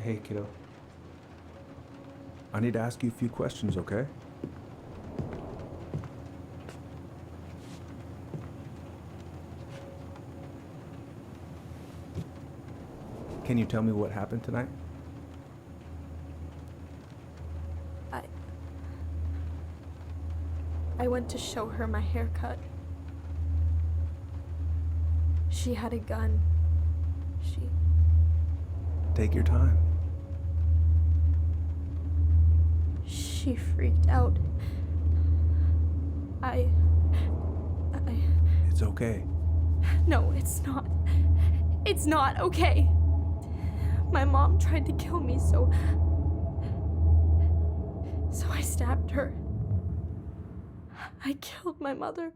Hey, kiddo. I need to ask you a few questions, okay? Can you tell me what happened tonight? I... I went to show her my haircut. She had a gun. Take your time. She freaked out. It's okay. No, it's not. It's not okay. My mom tried to kill me, so I stabbed her. I killed my mother.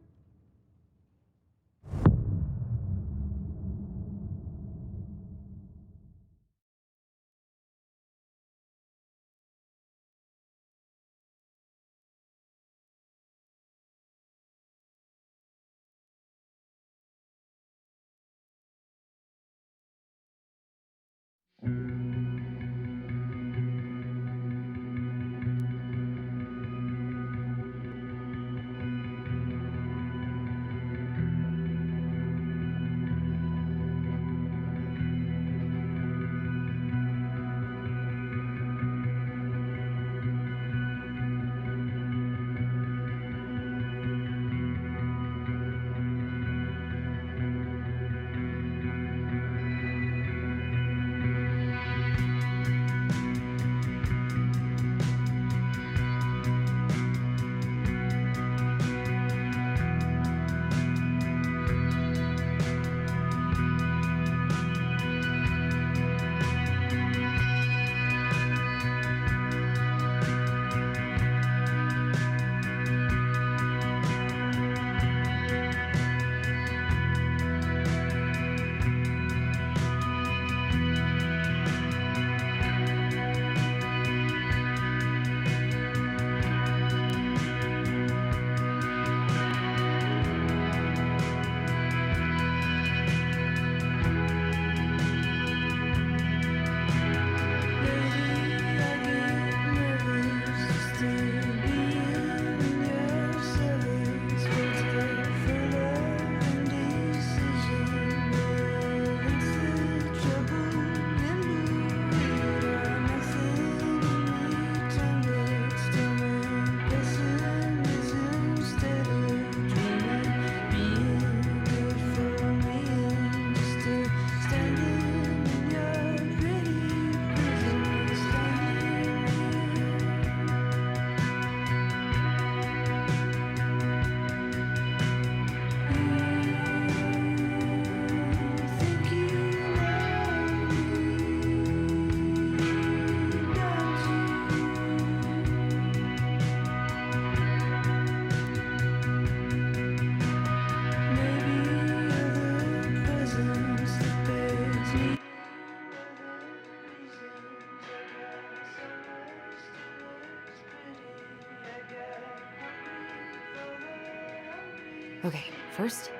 Okay, first,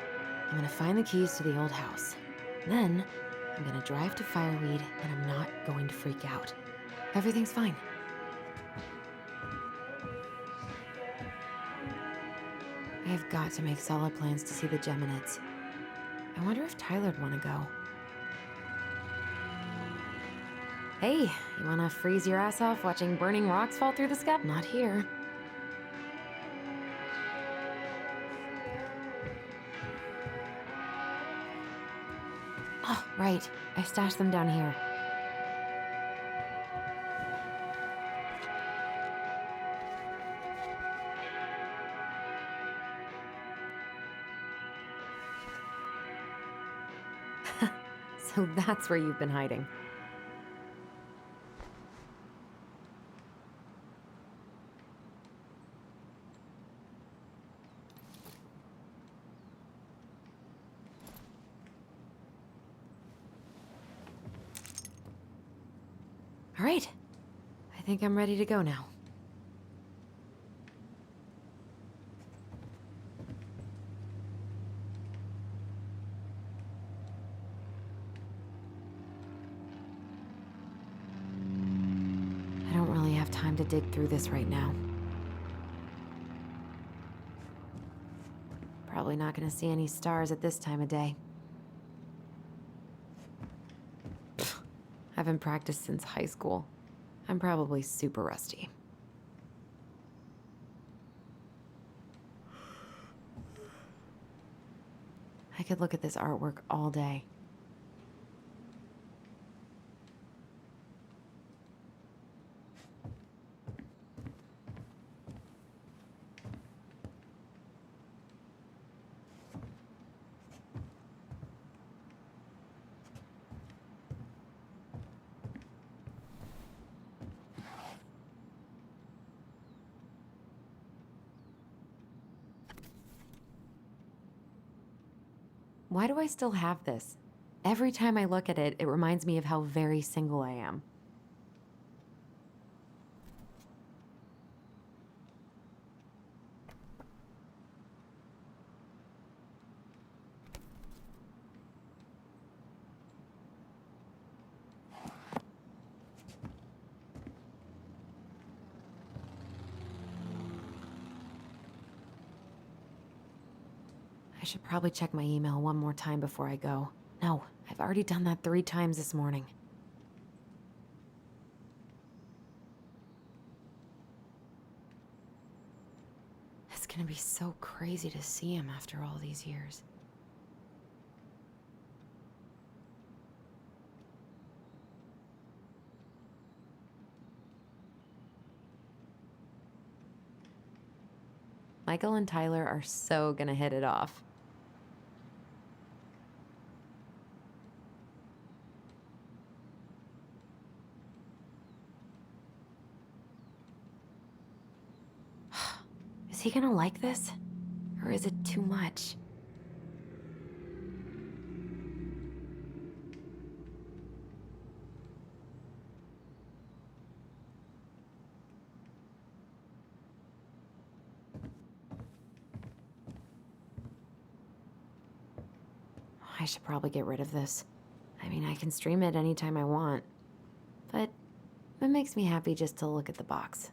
I'm gonna find the keys to the old house. Then, I'm gonna drive to Fireweed, and I'm not going to freak out. Everything's fine. I've got to make solid plans to see the Geminids. I wonder if Tyler'd want to go. Hey, you wanna freeze your ass off watching burning rocks fall through the sky? Not here. Oh, right. I stashed them down here. So that's where you've been hiding. All right. I think I'm ready to go now. time to dig through this right now. Probably not gonna see any stars at this time of day. Pfft, I haven't practiced since high school. I'm probably super rusty. I could look at this artwork all day. Why do I still have this? Every time I look at it, it reminds me of how very single I am. I should probably check my email one more time before I go. No, I've already done that 3 times this morning. It's gonna be so crazy to see him after all these years. Michael and Tyler are so gonna hit it off. Is he gonna like this? Or is it too much? I should probably get rid of this. I mean, I can stream it anytime I want. But it makes me happy just to look at the box.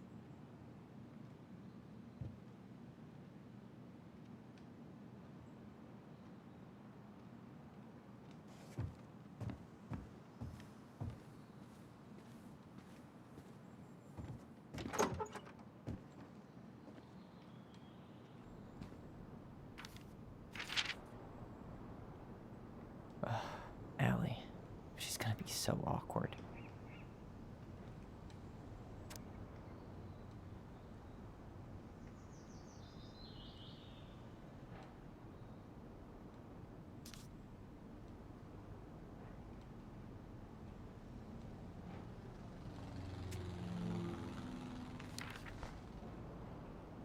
Allie. She's gonna be so awkward.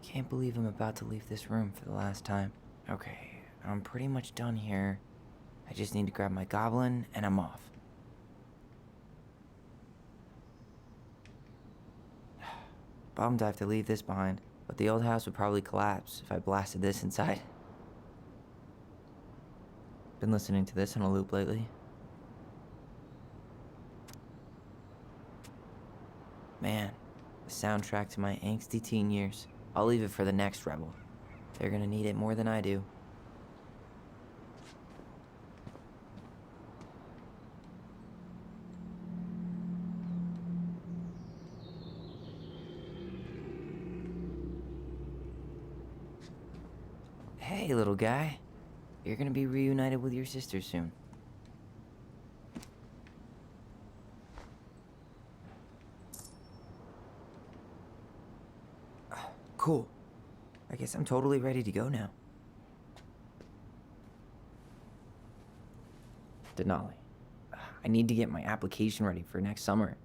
Can't believe I'm about to leave this room for the last time. Okay, I'm pretty much done here. I just need to grab my goblin and I'm off. Bummed I have to leave this behind, but the old house would probably collapse if I blasted this inside. Been listening to this on a loop lately. Man, the soundtrack to my angsty teen years. I'll leave it for the next rebel. They're gonna need it more than I do. Hey, little guy. You're gonna be reunited with your sister soon. Cool. I guess I'm totally ready to go now. Denali. I need to get my application ready for next summer.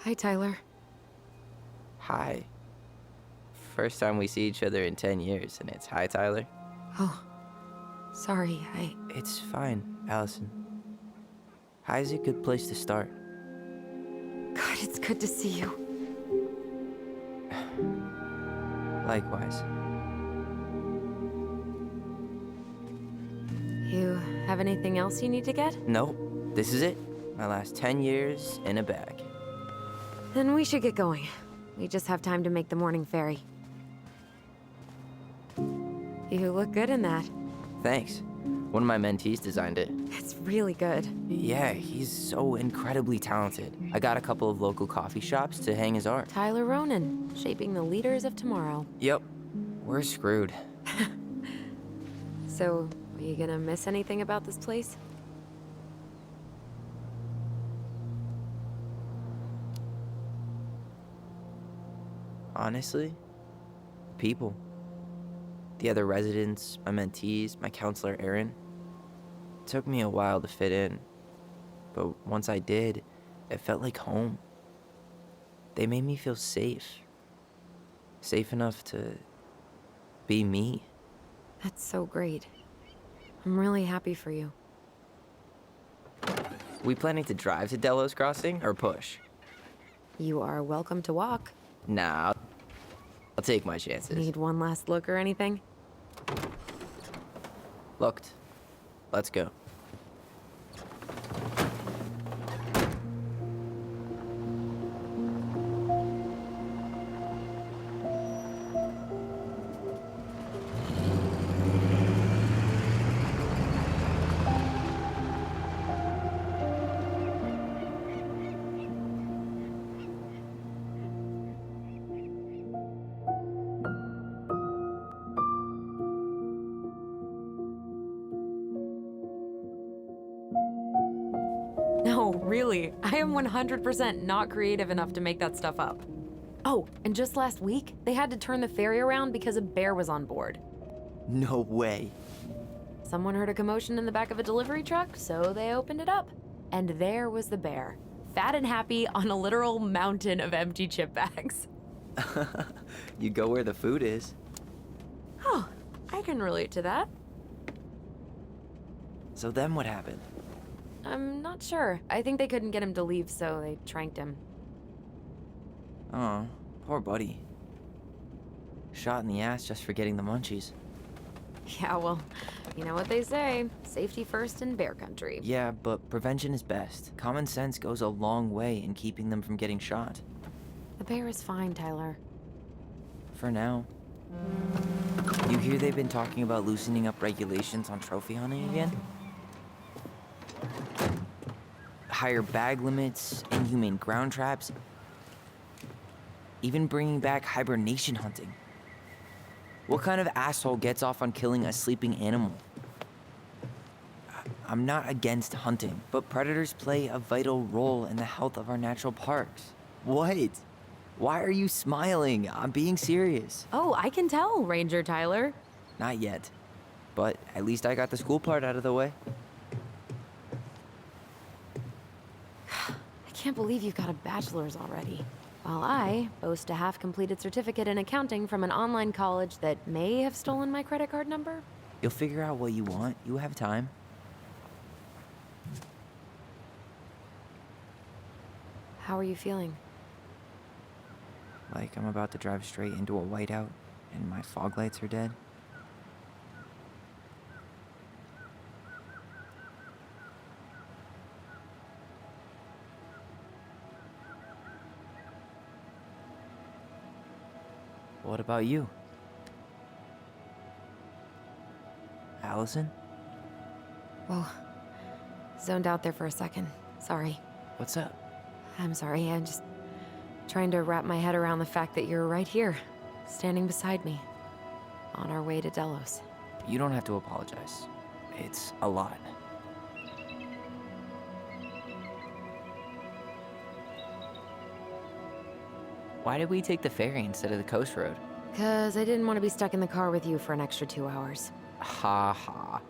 Hi, Tyler. Hi. First time we see each other in 10 years, and it's hi, Tyler. Oh, sorry, It's fine, Allison. Hi's a good place to start. God, it's good to see you. Likewise. You have anything else you need to get? Nope, this is it. My last 10 years in a bag. Then we should get going. We just have time to make the morning ferry. You look good in that. Thanks. One of my mentees designed it. It's really good. Yeah, he's so incredibly talented. I got a couple of local coffee shops to hang his art. Tyler Ronan, shaping the leaders of tomorrow. Yep, we're screwed. So, are you gonna miss anything about this place? Honestly, people. The other residents, my mentees, my counselor Aaron. It took me a while to fit in, but once I did, it felt like home. They made me feel safe. Safe enough to be me. That's so great. I'm really happy for you. We planning to drive to Delos Crossing or push? You are welcome to walk. Nah, I'll take my chances. Need one last look or anything? Looked. Let's go. No, really. I am 100% not creative enough to make that stuff up. Oh, and just last week, they had to turn the ferry around because a bear was on board. No way. Someone heard a commotion in the back of a delivery truck, so they opened it up. And there was the bear, fat and happy on a literal mountain of empty chip bags. You go where the food is. Oh, I can relate to that. So then what happened? I'm not sure. I think they couldn't get him to leave, so they tranked him. Oh, poor buddy. Shot in the ass just for getting the munchies. Yeah, well, you know what they say. Safety first in bear country. Yeah, but prevention is best. Common sense goes a long way in keeping them from getting shot. The bear is fine, Tyler. For now. You hear they've been talking about loosening up regulations on trophy hunting again? Higher bag limits, inhumane ground traps, even bringing back hibernation hunting. What kind of asshole gets off on killing a sleeping animal? I'm not against hunting, but predators play a vital role in the health of our natural parks. What? Why are you smiling? I'm being serious. Oh, I can tell, Ranger Tyler. Not yet, but at least I got the school part out of the way. I can't believe you've got a bachelor's already. While I boast a half-completed certificate in accounting from an online college that may have stolen my credit card number. You'll figure out what you want. You have time. How are you feeling? Like I'm about to drive straight into a whiteout and my fog lights are dead. What about you? Allison? Whoa. Zoned out there for a second. Sorry. What's up? I'm sorry. I'm just trying to wrap my head around the fact that you're right here, standing beside me, on our way to Delos. You don't have to apologize. It's a lot. Why did we take the ferry instead of the coast road? 'Cause I didn't want to be stuck in the car with you for an extra 2 hours. Ha ha.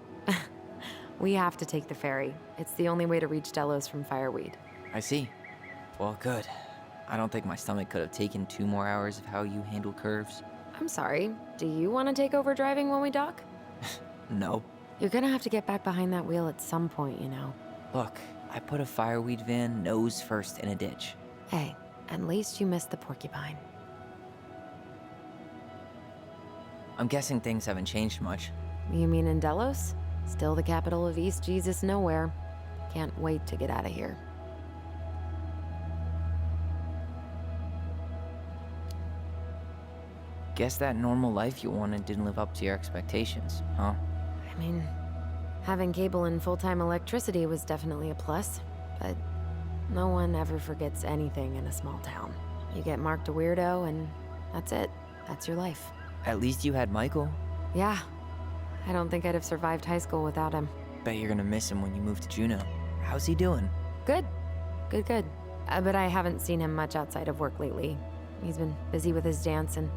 We have to take the ferry. It's the only way to reach Delos from Fireweed. I see. Well, good. I don't think my stomach could have taken 2 more hours of how you handle curves. I'm sorry. Do you want to take over driving when we dock? No. You're gonna have to get back behind that wheel at some point, you know. Look, I put a fireweed van nose first in a ditch. Hey, at least you missed the porcupine. I'm guessing things haven't changed much. You mean in Delos? Still the capital of East Jesus Nowhere. Can't wait to get out of here. Guess that normal life you wanted didn't live up to your expectations, huh? I mean, having cable and full-time electricity was definitely a plus, but no one ever forgets anything in a small town. You get marked a weirdo and that's it. That's your life. At least you had Michael. Yeah. I don't think I'd have survived high school without him. Bet you're gonna miss him when you move to Juneau. How's he doing? Good. Good. But I haven't seen him much outside of work lately. He's been busy with his dance and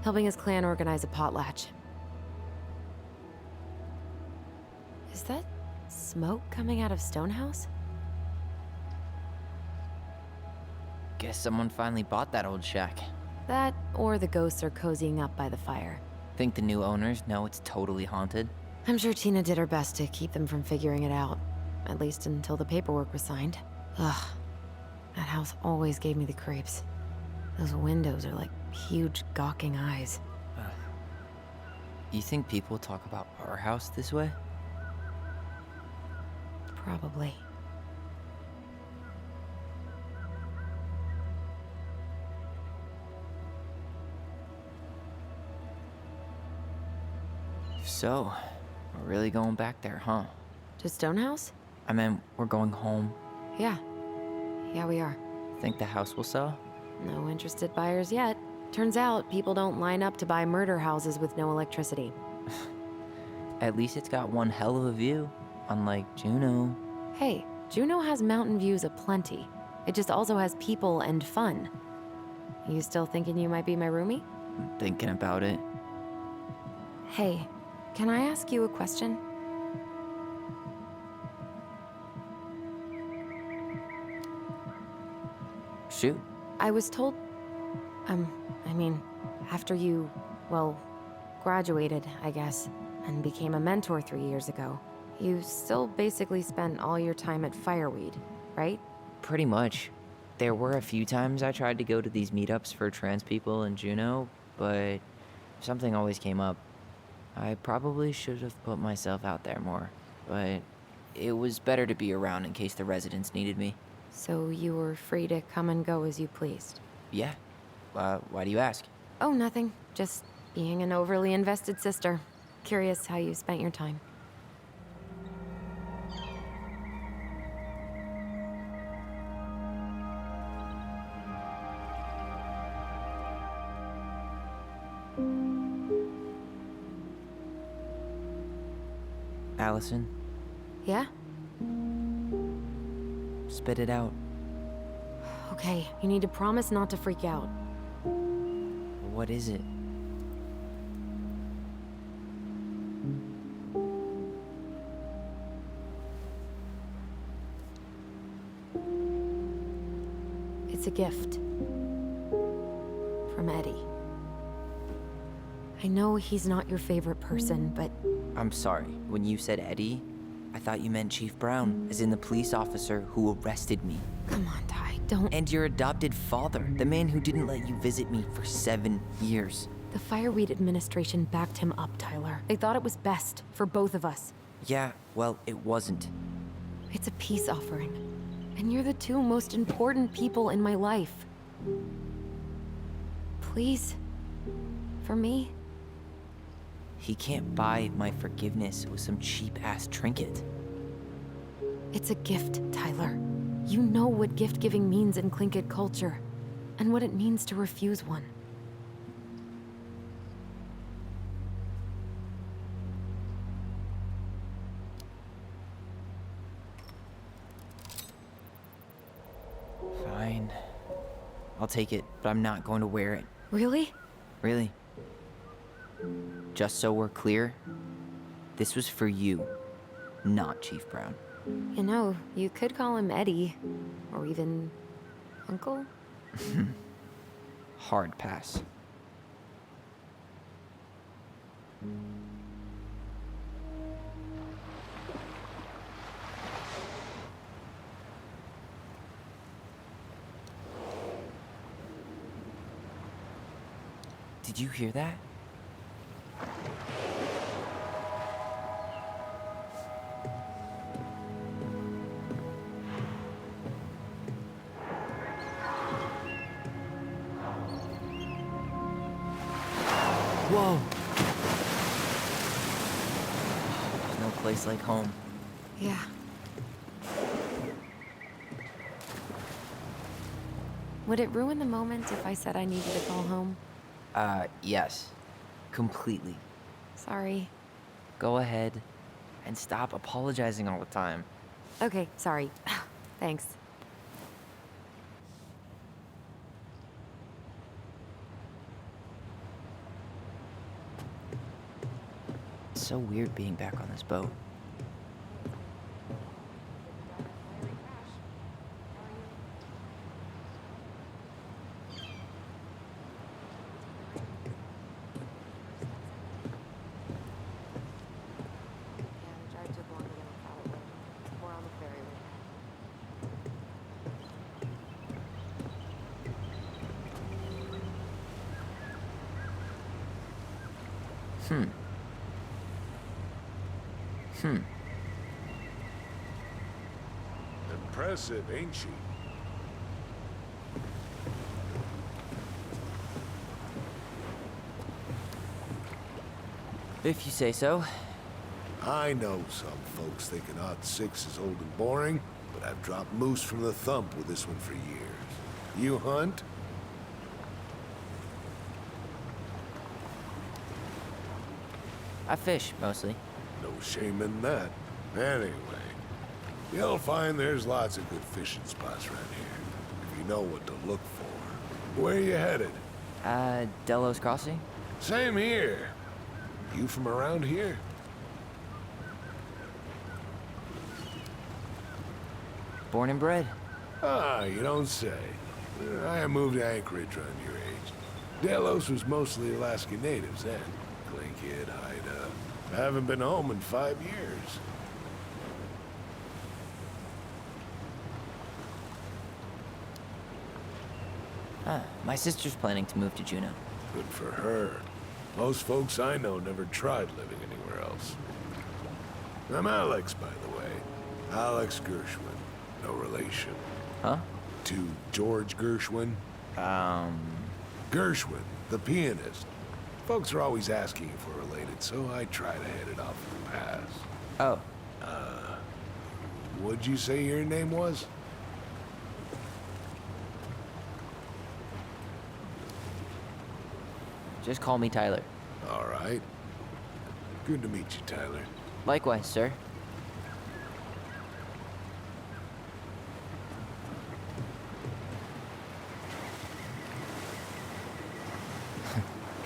helping his clan organize a potlatch. Is that smoke coming out of Stonehouse? Guess someone finally bought that old shack. That, or the ghosts are cozying up by the fire. Think the new owners know it's totally haunted? I'm sure Tina did her best to keep them from figuring it out. At least until the paperwork was signed. Ugh. That house always gave me the creeps. Those windows are like huge gawking eyes. You think people talk about our house this way? Probably. So, we're really going back there, huh? To Stonehouse? I mean, we're going home. Yeah. Yeah, we are. Think the house will sell? No interested buyers yet. Turns out people don't line up to buy murder houses with no electricity. At least it's got one hell of a view, unlike Juneau. Hey, Juneau has mountain views aplenty. It just also has people and fun. You still thinking you might be my roomie? I'm thinking about it. Hey, can I ask you a question? Shoot. I was told, after you, well, graduated, I guess, and became a mentor 3 years ago, you still basically spent all your time at Fireweed, right? Pretty much. There were a few times I tried to go to these meetups for trans people in Juneau, but something always came up. I probably should have put myself out there more, but it was better to be around in case the residents needed me. So you were free to come and go as you pleased? Yeah. Why do you ask? Oh, nothing. Just being an overly invested sister. Curious how you spent your time. Allison, Yeah? spit it out. Okay, you need to promise not to freak out. What is it? It's a gift. From Eddie. I know he's not your favorite person, but I'm sorry. When you said Eddie, I thought you meant Chief Brown, as in the police officer who arrested me. come on, Ty, don't. And your adopted father, the man who didn't let you visit me for 7 years. The Fireweed administration backed him up, Tyler. They thought it was best for both of us. Yeah, well, it wasn't. It's a peace offering. And you're the two most important people in my life. Please. For me. He can't buy my forgiveness with some cheap-ass trinket. It's a gift, Tyler. You know what gift-giving means in Tlingit culture, and what it means to refuse one. Fine. I'll take it, but I'm not going to wear it. Really? Really. Just so we're clear, this was for you, not Chief Brown. You know, you could call him Eddie, or even Uncle. Hard pass. Did you hear that? Whoa! There's no place like home. Yeah. Would it ruin the moment if I said I needed to call home? Yes. Completely. Sorry. Go ahead and stop apologizing all the time. Okay, sorry. Thanks. It's so weird being back on this boat. Yeah, the drive took longer than I thought it would. More on the ferry right now. Impressive, ain't she? If you say so. I know some folks think an odd six is old and boring, but I've dropped moose from the thump with this one for years. You hunt? I fish, mostly. No shame in that. Anyway, you'll find there's lots of good fishing spots around here, if you know what to look for. Where you headed? Delos Crossing? Same here. You from around here? Born and bred. Ah, you don't say. I moved to Anchorage around your age. Delos was mostly Alaska natives then. Clinkhead, Haida. I haven't been home in 5 years. My sister's planning to move to Juneau. Good for her. Most folks I know never tried living anywhere else. I'm Alex, by the way. Alex Gershwin. No relation. Huh? To George Gershwin. Gershwin, the pianist. Folks are always asking if we're related, so I try to head it off in the pass. Oh. What'd you say your name was? Just call me Tyler. All right. Good to meet you, Tyler. Likewise, sir.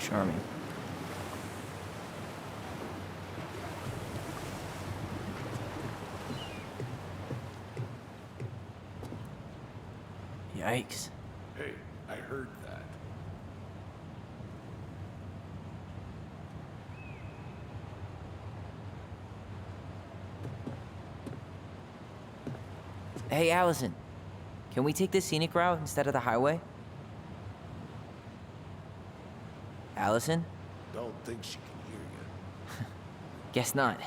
Charming. Yikes. Hey, I heard that. Hey, Allison. Can we take the scenic route instead of the highway? Allison? Don't think she can hear you. Guess not.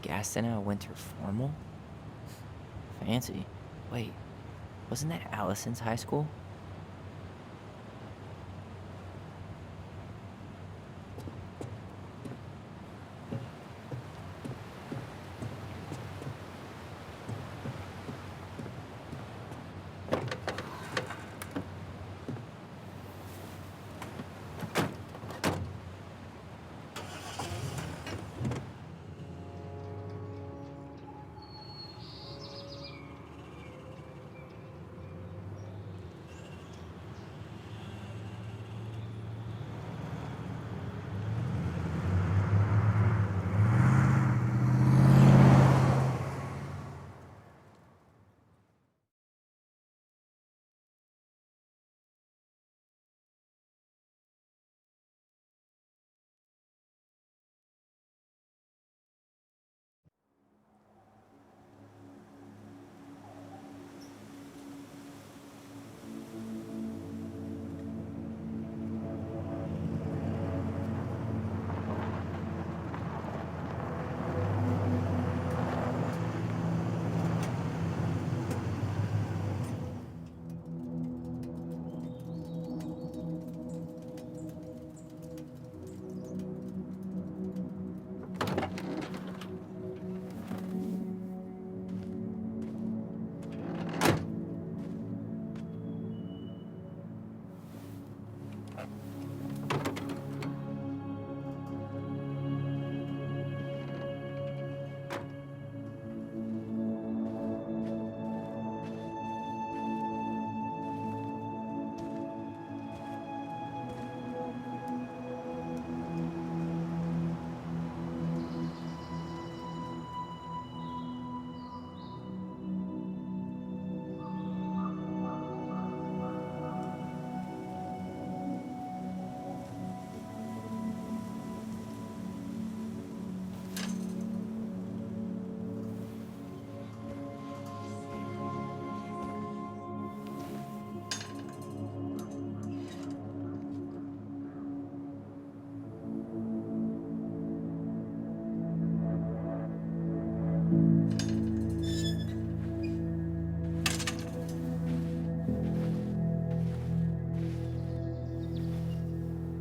Gaston winter formal? Fancy. Wait, wasn't that Allison's high school?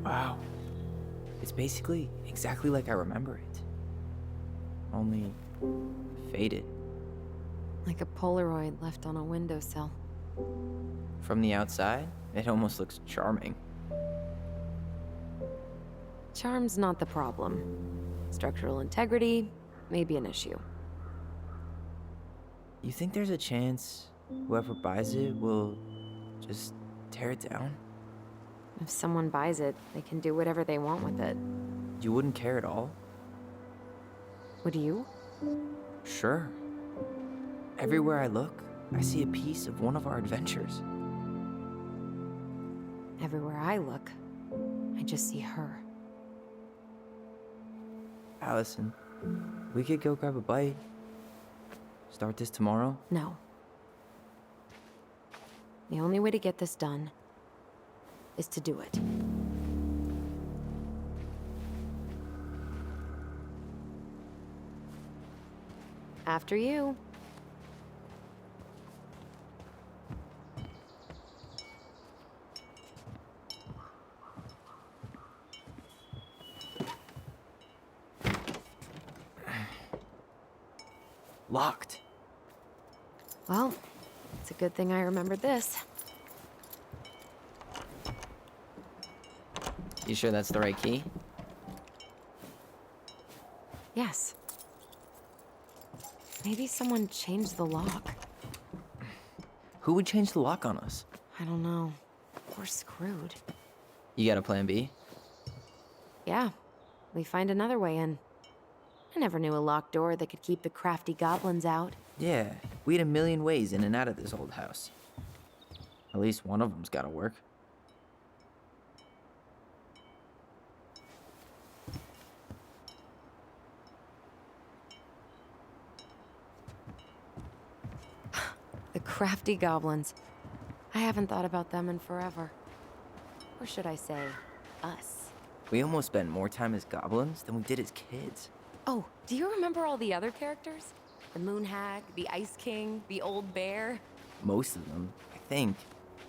Wow. It's basically exactly like I remember it. Only faded. Like a Polaroid left on a windowsill. From the outside, it almost looks charming. Charm's not the problem. Structural integrity may be an issue. You think there's a chance whoever buys it will just tear it down? If someone buys it, they can do whatever they want with it. You wouldn't care at all? Would you? Sure. Everywhere I look, I see a piece of one of our adventures. Everywhere I look, I just see her. Allison, we could go grab a bite. Start this tomorrow? No. The only way to get this done is to do it. After you. Locked. Well, it's a good thing I remembered this. You sure that's the right key? Yes. Maybe someone changed the lock. Who would change the lock on us? I don't know. We're screwed. You got a plan B? Yeah, we find another way in. I never knew a locked door that could keep the crafty goblins out. Yeah, we had a million ways in and out of this old house. At least one of them's gotta work. The crafty goblins. I haven't thought about them in forever. Or should I say, us. We almost spent more time as goblins than we did as kids. Oh, do you remember all the other characters? The Moon Hag, the Ice King, the Old Bear? Most of them, I think.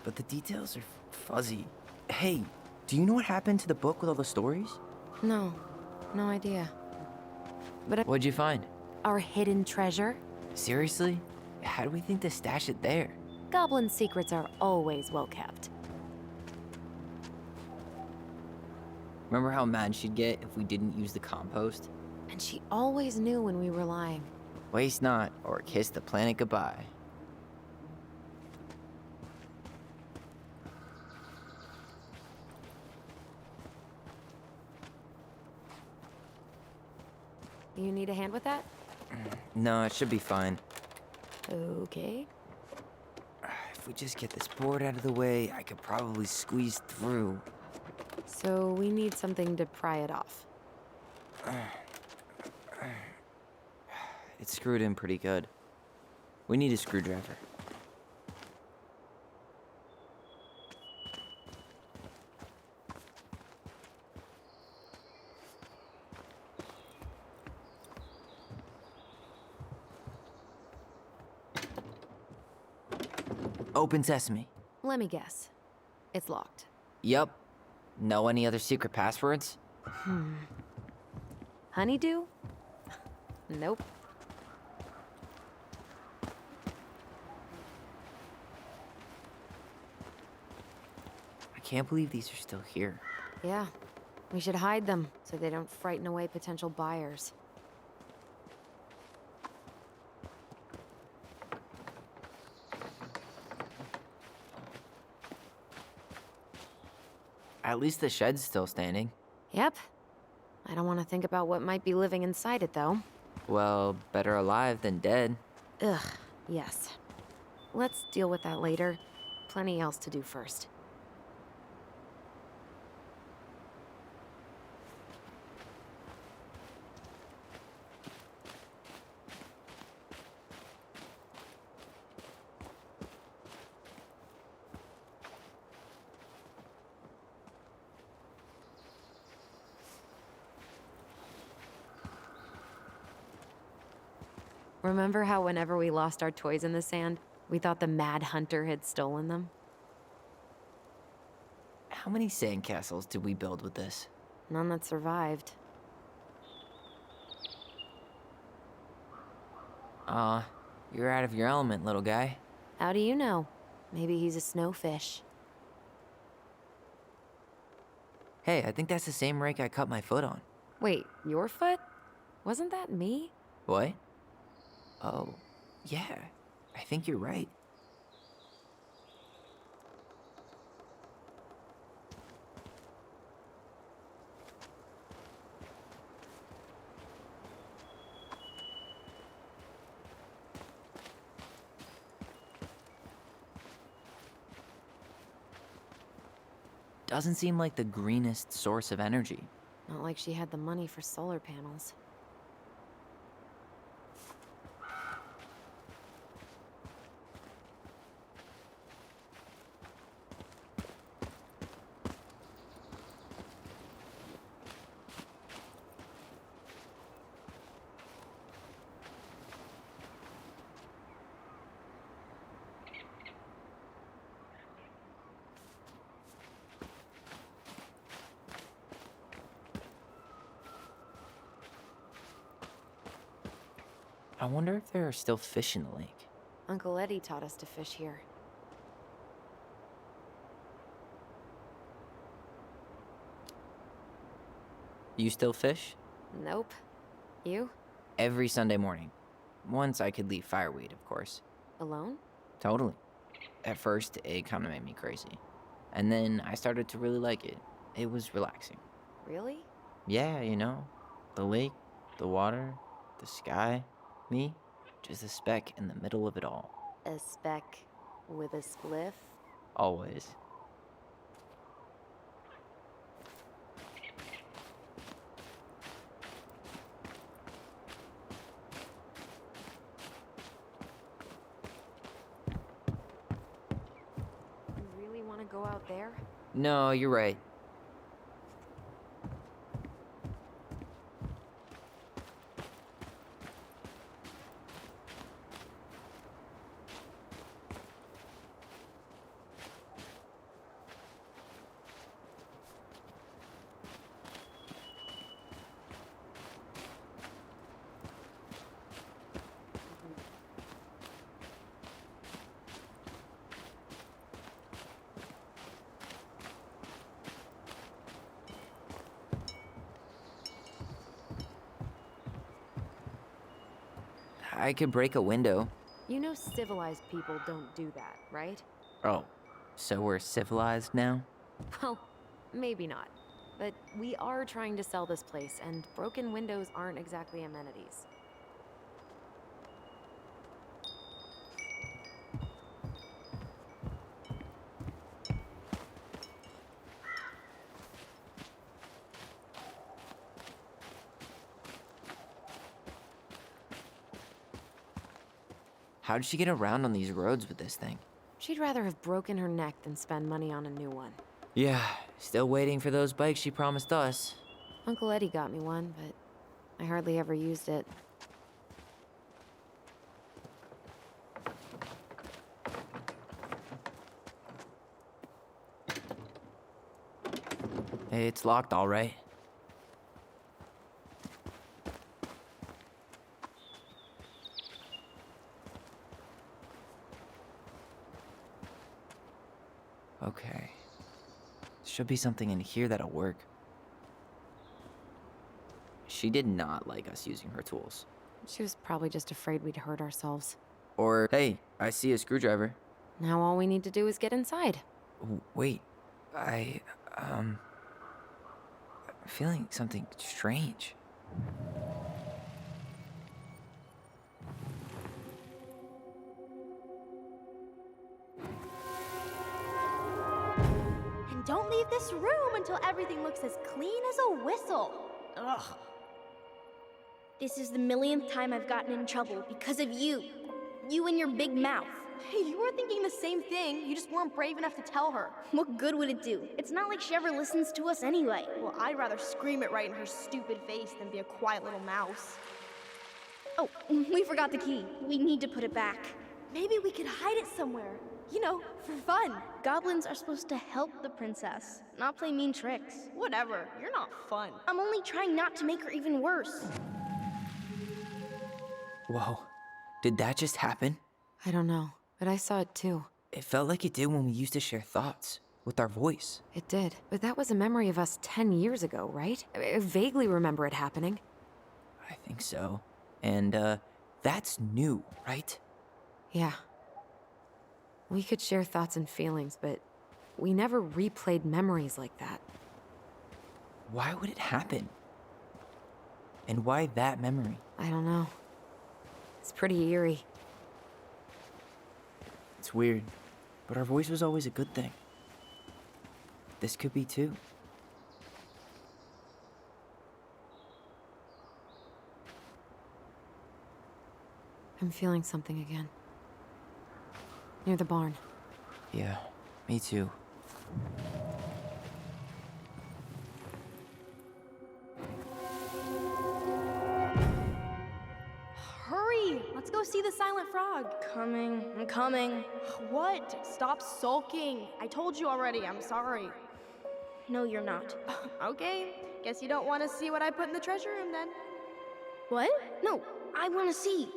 But the details are fuzzy. Hey, do you know what happened to the book with all the stories? No, no idea. What'd you find? Our hidden treasure? Seriously? How do we think to stash it there? Goblin secrets are always well kept. Remember how mad she'd get if we didn't use the compost? And she always knew when we were lying. Waste not, or kiss the planet goodbye. You need a hand with that? No, it should be fine. Okay. If we just get this board out of the way, I could probably squeeze through. So we need something to pry it off. It's screwed in pretty good. We need a screwdriver. Open sesame. Let me guess. It's locked. Yup. Know any other secret passwords? Honeydew? Nope. I can't believe these are still here. Yeah. We should hide them so they don't frighten away potential buyers. At least the shed's still standing. Yep. I don't want to think about what might be living inside it, though. Well, better alive than dead. Ugh, yes. Let's deal with that later. Plenty else to do first. Remember how whenever we lost our toys in the sand, we thought the Mad Hunter had stolen them? How many sandcastles did we build with this? None that survived. You're out of your element, little guy. How do you know? Maybe he's a snowfish. Hey, I think that's the same rake I cut my foot on. Wait, your foot? Wasn't that me? What? Oh, yeah. I think you're right. Doesn't seem like the greenest source of energy. Not like she had the money for solar panels. I wonder if there are still fish in the lake. Uncle Eddie taught us to fish here. You still fish? Nope. You? Every Sunday morning. Once I could leave fireweed, of course. Alone? Totally. At first, it kind of made me crazy. And then I started to really like it. It was relaxing. Really? Yeah, you know, the lake, the water, the sky, me, just a speck in the middle of it all. A speck with a spliff? Always. You really want to go out there? No, you're right. I could break a window. You know civilized people don't do that, right? Oh, so we're civilized now? Well, maybe not. But we are trying to sell this place, and broken windows aren't exactly amenities. How'd she get around on these roads with this thing? She'd rather have broken her neck than spend money on a new one. Yeah, still waiting for those bikes she promised us. Uncle Eddie got me one, but I hardly ever used it. It's locked, all right. Okay. Should be something in here that'll work. She did not like us using her tools. She was probably just afraid we'd hurt ourselves. Or, hey, I see a screwdriver. Now all we need to do is get inside. Wait, I'm feeling something strange. And don't leave this room until everything looks as clean as a whistle. Ugh. This is the millionth time I've gotten in trouble because of you. You and your big mouth. Hey, you were thinking the same thing. You just weren't brave enough to tell her. What good would it do? It's not like she ever listens to us anyway. Well, I'd rather scream it right in her stupid face than be a quiet little mouse. Oh, we forgot the key. We need to put it back. Maybe we could hide it somewhere. You know, for fun. Goblins are supposed to help the princess, not play mean tricks. Whatever, you're not fun. I'm only trying not to make her even worse. Whoa, did that just happen? I don't know, but I saw it too. It felt like it did when we used to share thoughts with our voice. It did, but that was a memory of us 10 years ago, right? I vaguely remember it happening. I think so. And, that's new, right? Yeah. We could share thoughts and feelings, but we never replayed memories like that. Why would it happen? And why that memory? I don't know. It's pretty eerie. It's weird, but our voice was always a good thing. This could be too. I'm feeling something again. Near the barn. Yeah, me too. Hurry! Let's go see the silent frog. I'm coming. What? Stop sulking. I told you already, I'm sorry. No, you're not. Okay, guess you don't want to see what I put in the treasure room then. What? No, I want to see.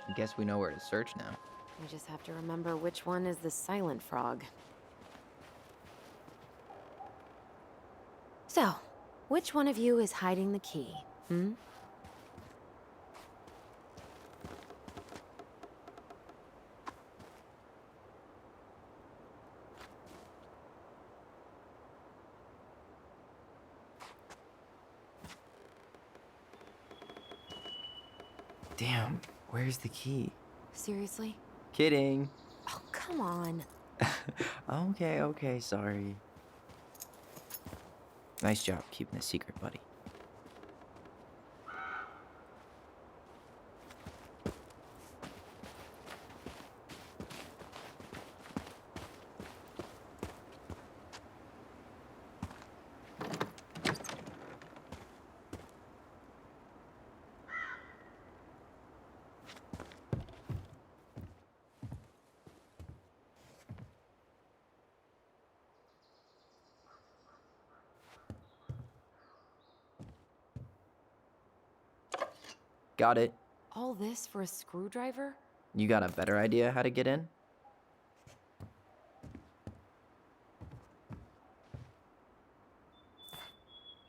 I guess we know where to search now. We just have to remember which one is the silent frog. So, which one of you is hiding the key, hmm? Damn, where's the key? Seriously? Kidding. Oh, come on. Okay, sorry. Nice job keeping a secret, buddy. Got it. All this for a screwdriver? You got a better idea how to get in?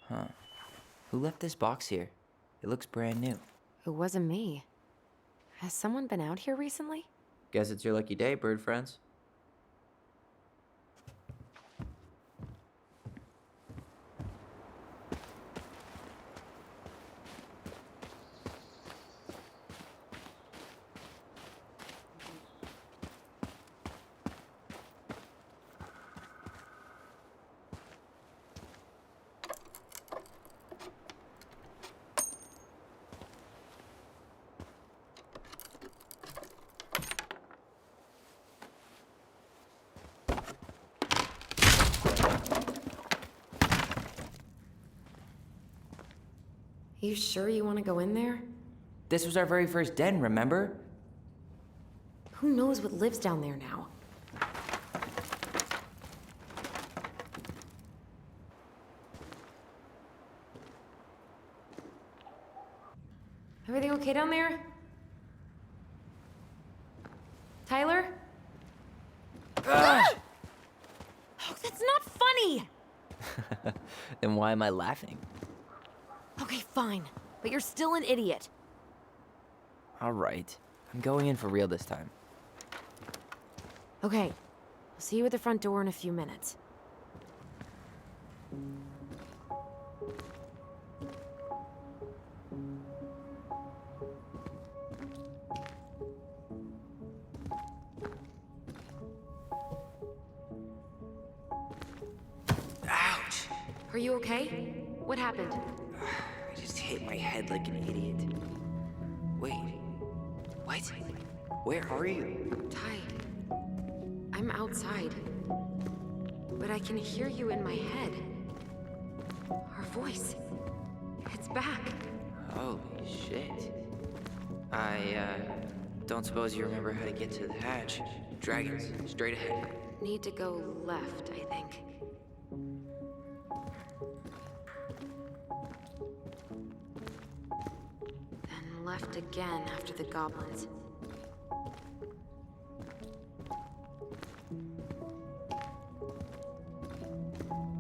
Huh. Who left this box here? It looks brand new. It wasn't me. Has someone been out here recently? Guess it's your lucky day, bird friends. You sure you want to go in there? This was our very first den, remember? Who knows what lives down there now? Everything okay down there? Tyler? Oh, that's not funny! Then why am I laughing? Okay, fine. But you're still an idiot. All right. I'm going in for real this time. Okay. I'll see you at the front door in a few minutes. Ouch! Are you okay? What happened? I just hit my head like an idiot. Wait. What? Where are you? Ty, I'm outside. But I can hear you in my head. Our voice. It's back. Holy shit. I don't suppose you remember how to get to the hatch. Dragons, straight ahead. Need to go left, I think. Then left again after the goblins.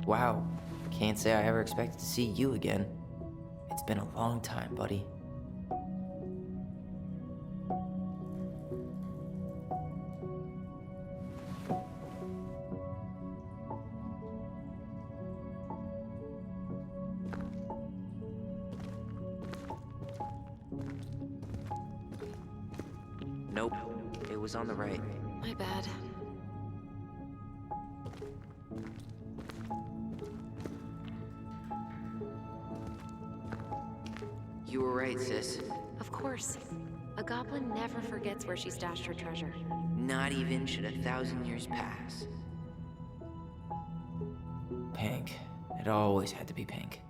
Wow. Can't say I ever expected to see you again. It's been a long time, buddy. Nope. It was on the right. My bad. You were right, sis. Of course. A goblin never forgets where she stashed her treasure. Not even should 1,000 years pass. Pink. It always had to be pink.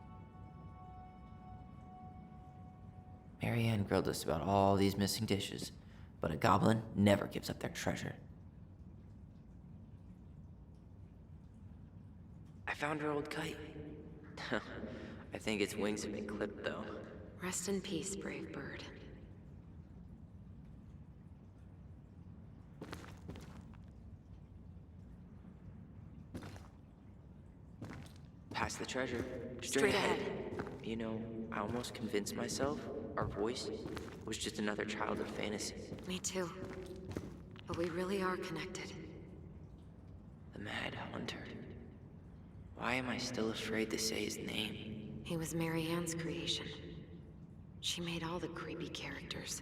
Marianne grilled us about all these missing dishes, but a goblin never gives up their treasure. I found her old kite. I think its wings have been clipped, though. Rest in peace, brave bird. Past the treasure. Straight ahead. You know, I almost convinced myself our voice was just another childhood fantasy. Me too. But we really are connected. The Mad Hunter. Why am I still afraid to say his name? He was Marianne's creation. She made all the creepy characters.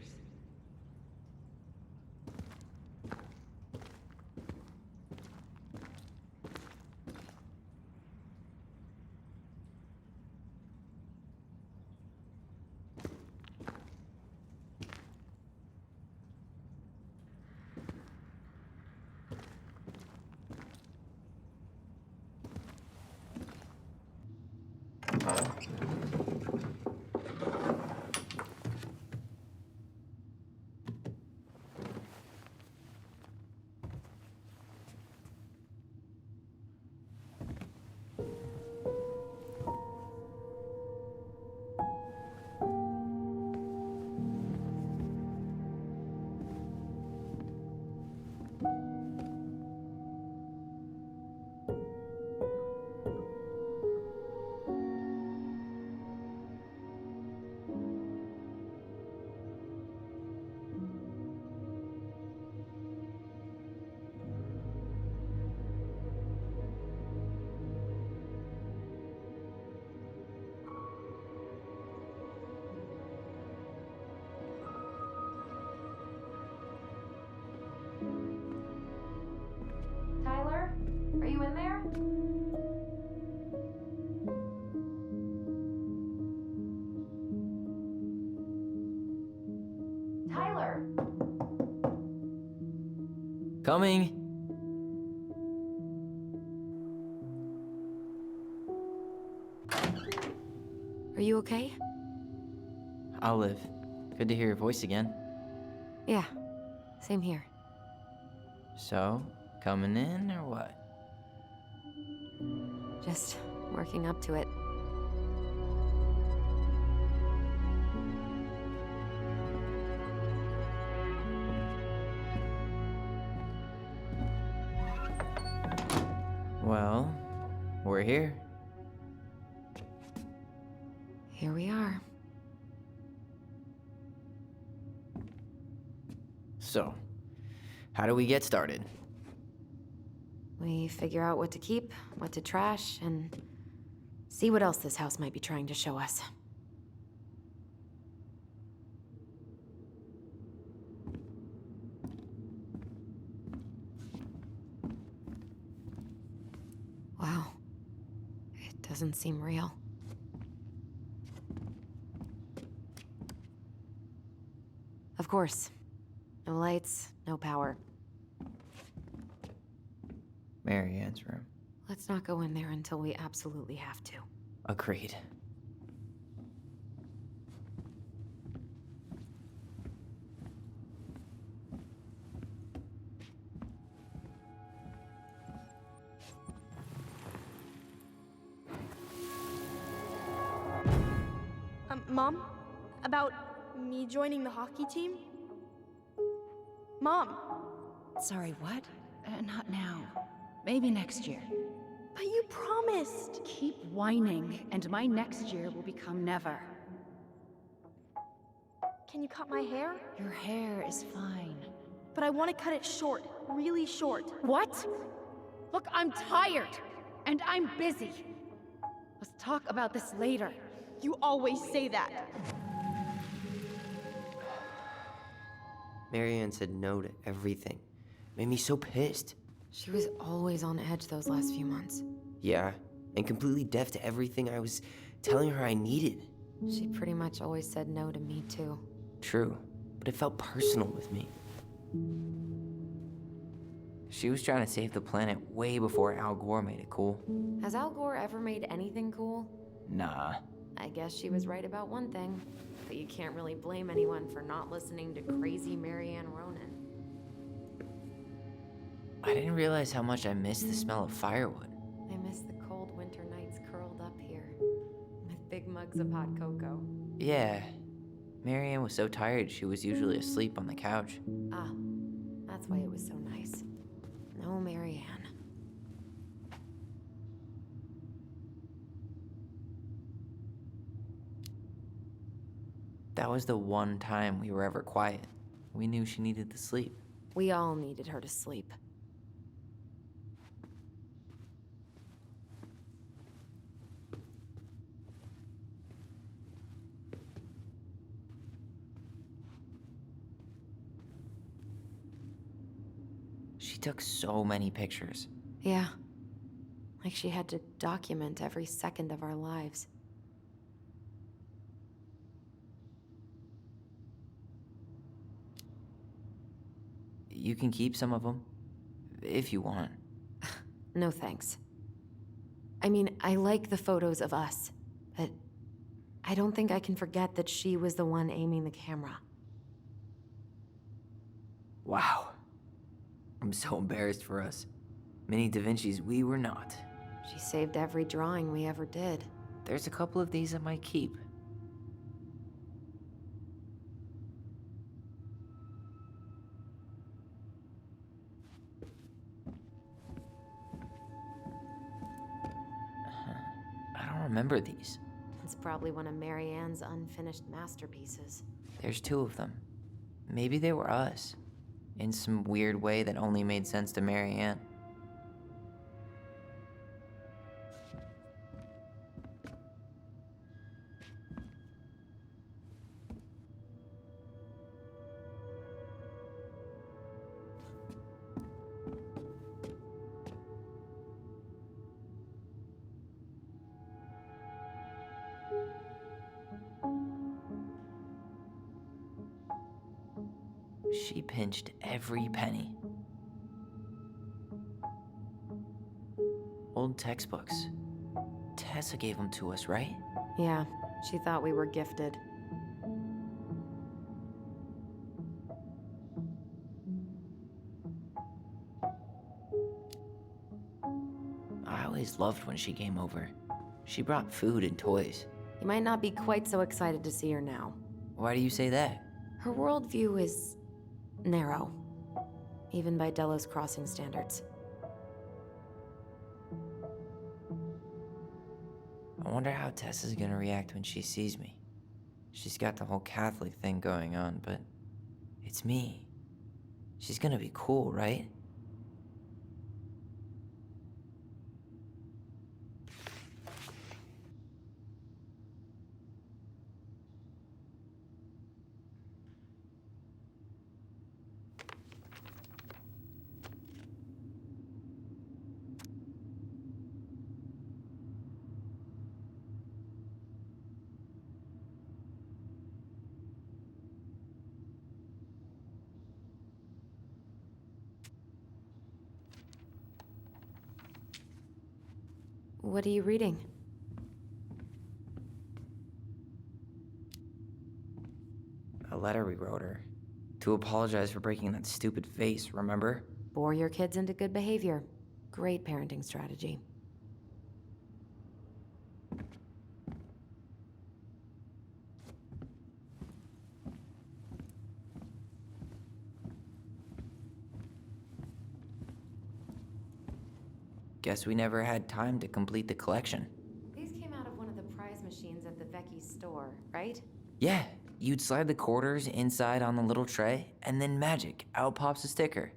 Coming! Are you okay? Olive, good to hear your voice again. Yeah, same here. So, coming in or what? Just working up to it. Well, we're here. Here we are. So, how do we get started? We figure out what to keep, what to trash, and see what else this house might be trying to show us. Wow. It doesn't seem real. Of course. No lights, no power. Marianne's room. Let's not go in there until we absolutely have to. Agreed. Mom? About me joining the hockey team? Mom, Sorry, what? Not now. Maybe next year. but you promised. Keep whining, and my next year will become never. Can you cut my hair? Your hair is fine. But I want to cut it short, really short. What? Look, I'm tired, and I'm busy. Let's talk about this later. You always say that. Marianne said no to everything. Made me so pissed. She was always on edge those last few months. Yeah, and completely deaf to everything I was telling her I needed. She pretty much always said no to me, too. True, but it felt personal with me. She was trying to save the planet way before Al Gore made it cool. Has Al Gore ever made anything cool? Nah. I guess she was right about one thing, but you can't really blame anyone for not listening to crazy Marianne Ronan. I didn't realize how much I missed the smell of firewood. I miss the cold winter nights curled up here, with big mugs of hot cocoa. Yeah. Marianne was so tired she was usually asleep on the couch. Ah, that's why it was so nice. No Marianne. That was the one time we were ever quiet. We knew she needed to sleep. We all needed her to sleep. She took so many pictures. Yeah. Like she had to document every second of our lives. You can keep some of them, if you want. No thanks. I mean, I like the photos of us, but I don't think I can forget that she was the one aiming the camera. Wow. I'm so embarrassed for us. Mini Da Vinci's we were not. She saved every drawing we ever did. There's a couple of these I might keep. I don't remember these. It's probably one of Marianne's unfinished masterpieces. There's two of them. Maybe they were us. In some weird way that only made sense to Marianne. She pinched every penny. old textbooks. Tessa gave them to us, right? Yeah, she thought we were gifted. I always loved when she came over. She brought food and toys. You might not be quite so excited to see her now. Why do you say that? Her worldview is narrow, even by Delos Crossing standards. I wonder how Tessa's gonna react when she sees me. She's got the whole Catholic thing going on, but it's me. She's gonna be cool, right? What are you reading? A letter we wrote her. To apologize for breaking that stupid vase, remember? Bore your kids into good behavior. Great parenting strategy. Guess we never had time to complete the collection. These came out of one of the prize machines at the Vecchi's store, right? Yeah, you'd slide the quarters inside on the little tray, and then magic, out pops a sticker.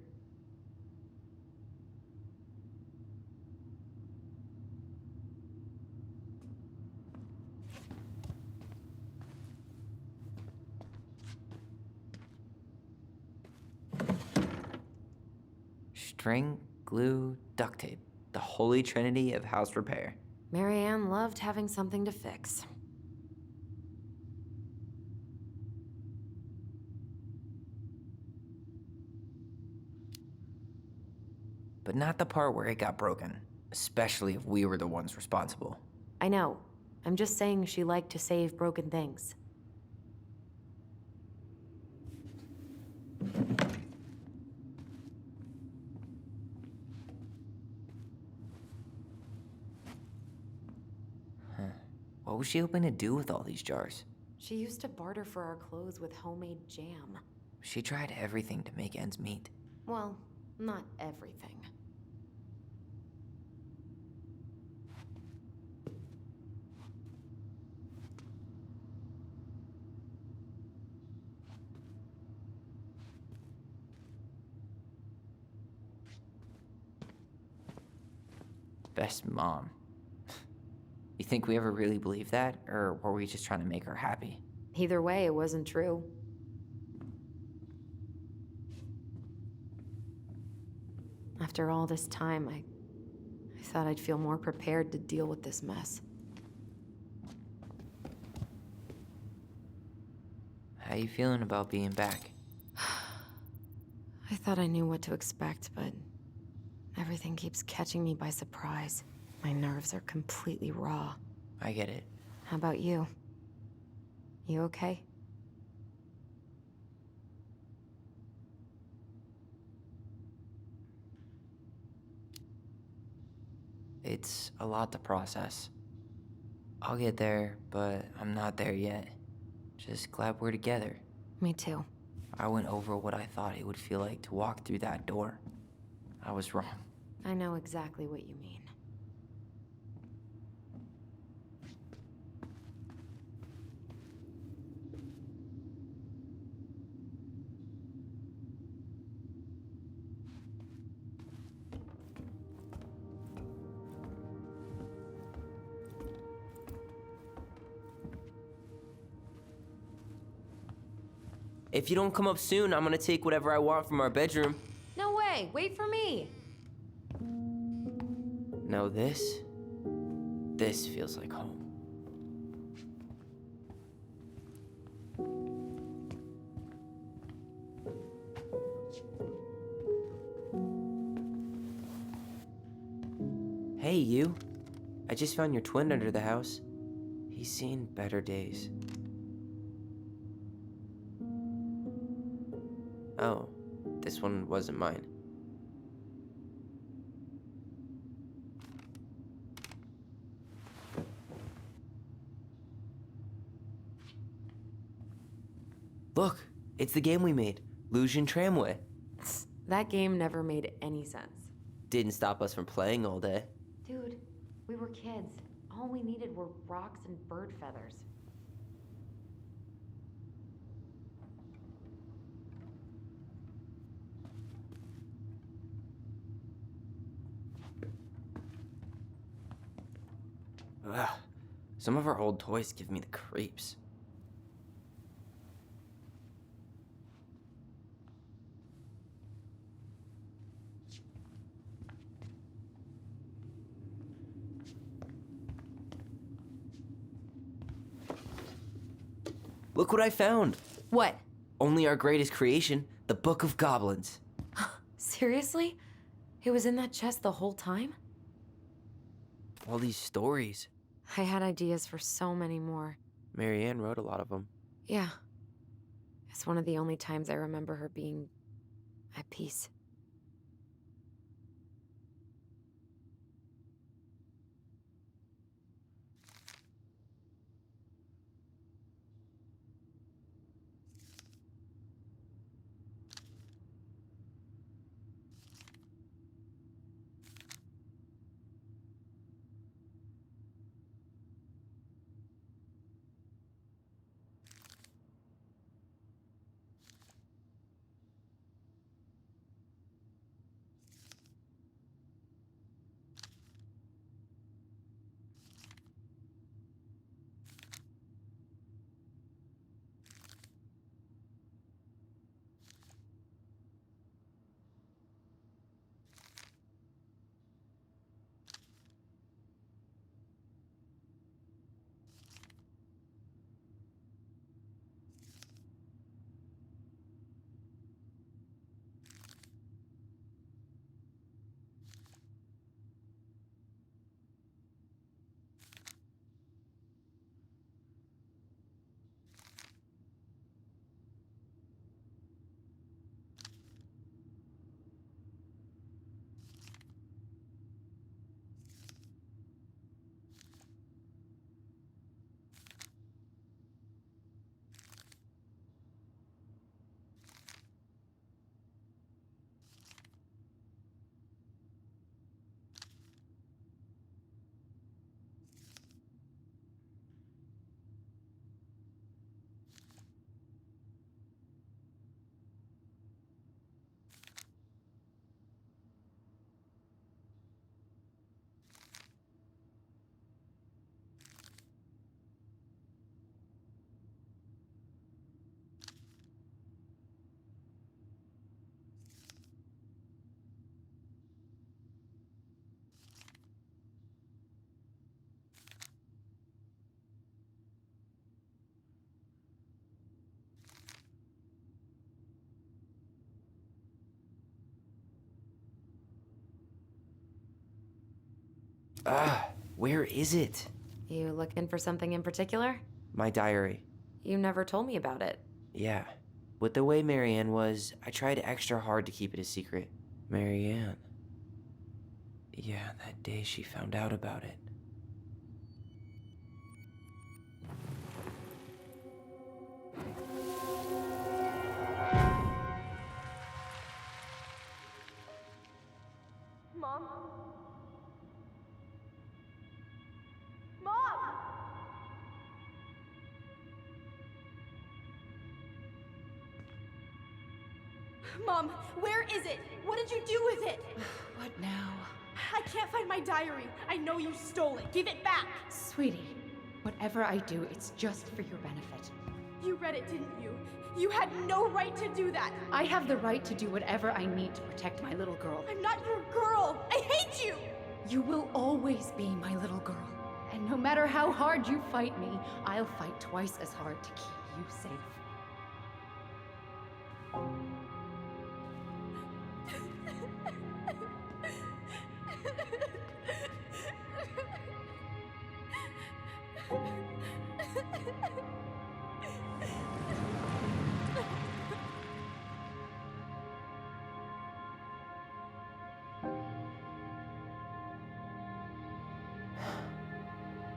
String, glue, duct tape. The holy trinity of house repair. Marianne loved having something to fix. But not the part where it got broken, especially if we were the ones responsible. I know. I'm just saying she liked to save broken things. What was she hoping to do with all these jars? She used to barter for our clothes with homemade jam. She tried everything to make ends meet. Well, not everything. Best mom. You think we ever really believed that, or were we just trying to make her happy? Either way, it wasn't true. After all this time, I thought I'd feel more prepared to deal with this mess. How you feeling about being back? I thought I knew what to expect, but everything keeps catching me by surprise. My nerves are completely raw. I get it. How about you? You okay? It's a lot to process. I'll get there, but I'm not there yet. Just glad we're together. Me too. I went over what I thought it would feel like to walk through that door. I was wrong. I know exactly what you mean. If you don't come up soon, I'm gonna take whatever I want from our bedroom. No way! Wait for me! No, this feels like home. Hey, you. I just found your twin under the house. He's seen better days. Oh, this one wasn't mine. Look, it's the game we made, Lusion Tramway. That game never made any sense. Didn't stop us from playing all day. Dude, we were kids. All we needed were rocks and bird feathers. Ugh, some of our old toys give me the creeps. Look what I found! What? Only our greatest creation, the Book of Goblins. Seriously? It was in that chest the whole time? All these stories. I had ideas for so many more. Marianne wrote a lot of them. Yeah. It's one of the only times I remember her being at peace. Where is it? You looking for something in particular? My diary. You never told me about it. Yeah. With the way Marianne was, I tried extra hard to keep it a secret. Marianne. Yeah, that day she found out about it. Mom? Mom! Mom, where is it? What did you do with it? What now? I can't find my diary. I know you stole it. Give it back. Sweetie, whatever I do, it's just for your benefit. You read it, didn't you? You had no right to do that. I have the right to do whatever I need to protect my little girl. I'm not your girl. I hate you. You will always be my little girl. And no matter how hard you fight me, I'll fight twice as hard to keep you safe.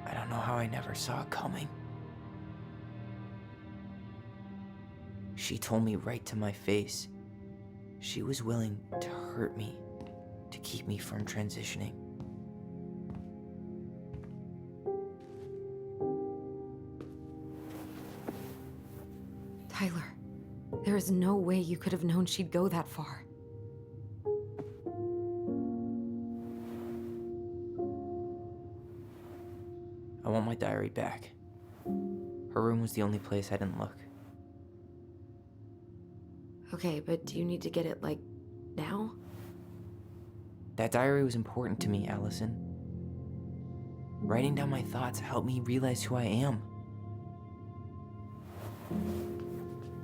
I don't know how I never saw it coming. She told me right to my face. She was willing to hurt me to keep me from transitioning. Tyler, there is no way you could have known she'd go that far. I want my diary back. Her room was the only place I didn't look. Okay, but do you need to get it, like, now? That diary was important to me, Allison. Writing down my thoughts helped me realize who I am.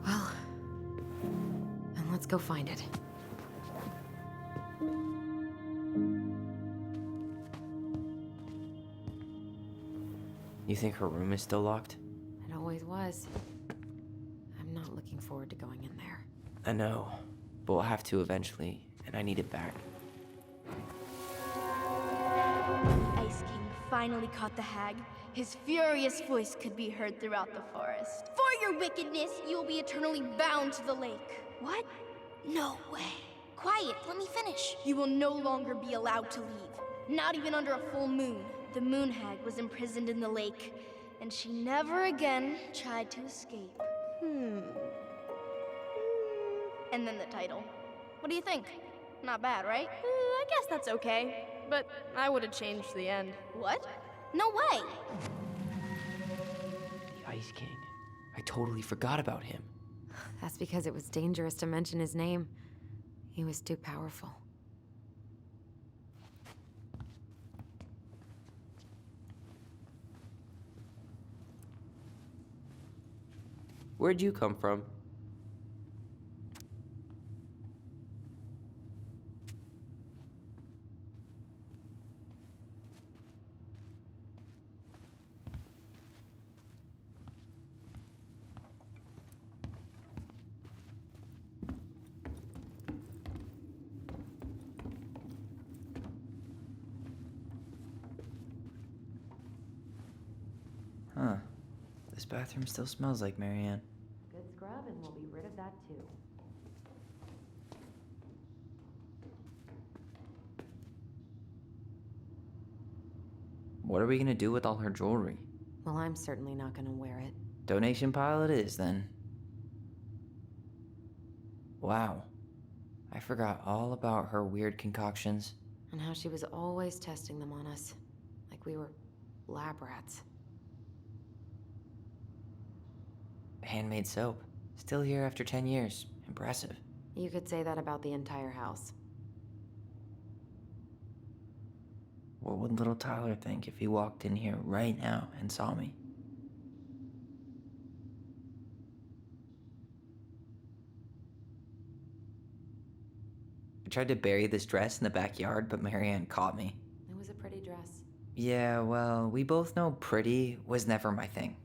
Well, then let's go find it. You think her room is still locked? It always was. I'm not looking forward to going in there. I know, but we'll have to eventually, and I need it back. Ice King finally caught the hag. His furious voice could be heard throughout the forest. For your wickedness, you will be eternally bound to the lake. What? No way. Quiet, let me finish. You will no longer be allowed to leave. Not even under a full moon. The moon hag was imprisoned in the lake, and she never again tried to escape. And then the title. What do you think? Not bad, right? I guess that's okay, but I would have changed the end. What? No way! The Ice King. I totally forgot about him. That's because it was dangerous to mention his name. He was too powerful. Where'd you come from? Huh. This bathroom still smells like Marianne. Good scrub, and we'll be rid of that too. What are we gonna do with all her jewelry? Well, I'm certainly not gonna wear it. Donation pile it is, then. Wow. I forgot all about her weird concoctions. And how she was always testing them on us. Like we were lab rats. Handmade soap. Still here after 10 years. Impressive. You could say that about the entire house. What would little Tyler think if he walked in here right now and saw me? I tried to bury this dress in the backyard, but Marianne caught me. It was a pretty dress. Yeah, well, we both know pretty was never my thing.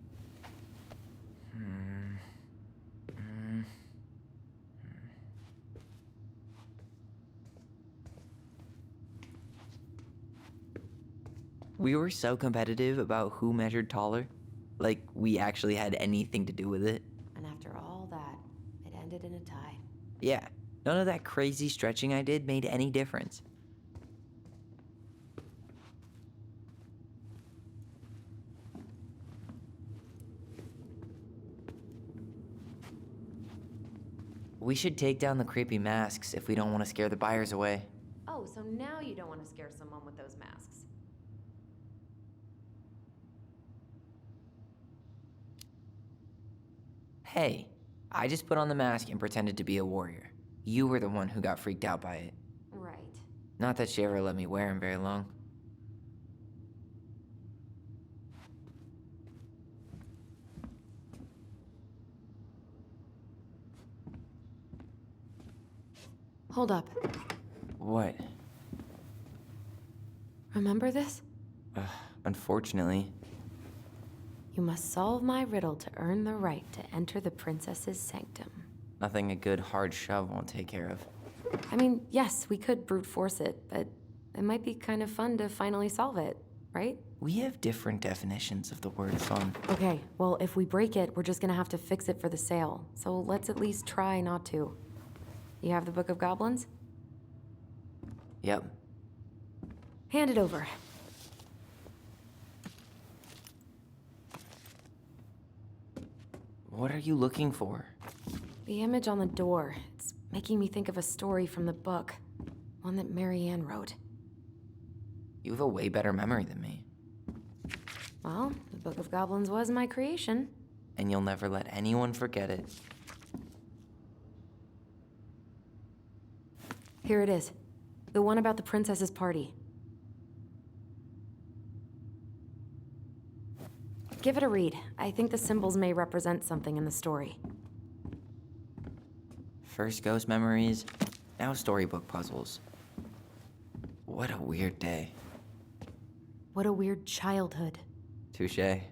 We were so competitive about who measured taller. Like, we actually had anything to do with it. And after all that, it ended in a tie. Yeah, none of that crazy stretching I did made any difference. We should take down the creepy masks if we don't want to scare the buyers away. Oh, so now you don't want to scare someone with those masks. Hey, I just put on the mask and pretended to be a warrior. You were the one who got freaked out by it. Right. Not that she ever let me wear him very long. Hold up. What? Remember this? Unfortunately. You must solve my riddle to earn the right to enter the princess's sanctum. Nothing a good hard shove won't take care of. I mean, yes, we could brute force it, but it might be kind of fun to finally solve it, right? We have different definitions of the word fun. Okay, well, if we break it, we're just gonna have to fix it for the sale. So let's at least try not to. You have the Book of Goblins? Yep. Hand it over. What are you looking for? The image on the door. It's making me think of a story from the book. One that Marianne wrote. You have a way better memory than me. Well, the Book of Goblins was my creation. And you'll never let anyone forget it. Here it is. The one about the princess's party. Give it a read. I think the symbols may represent something in the story. First ghost memories, now storybook puzzles. What a weird day. What a weird childhood. Touché.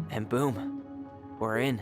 And boom, we're in.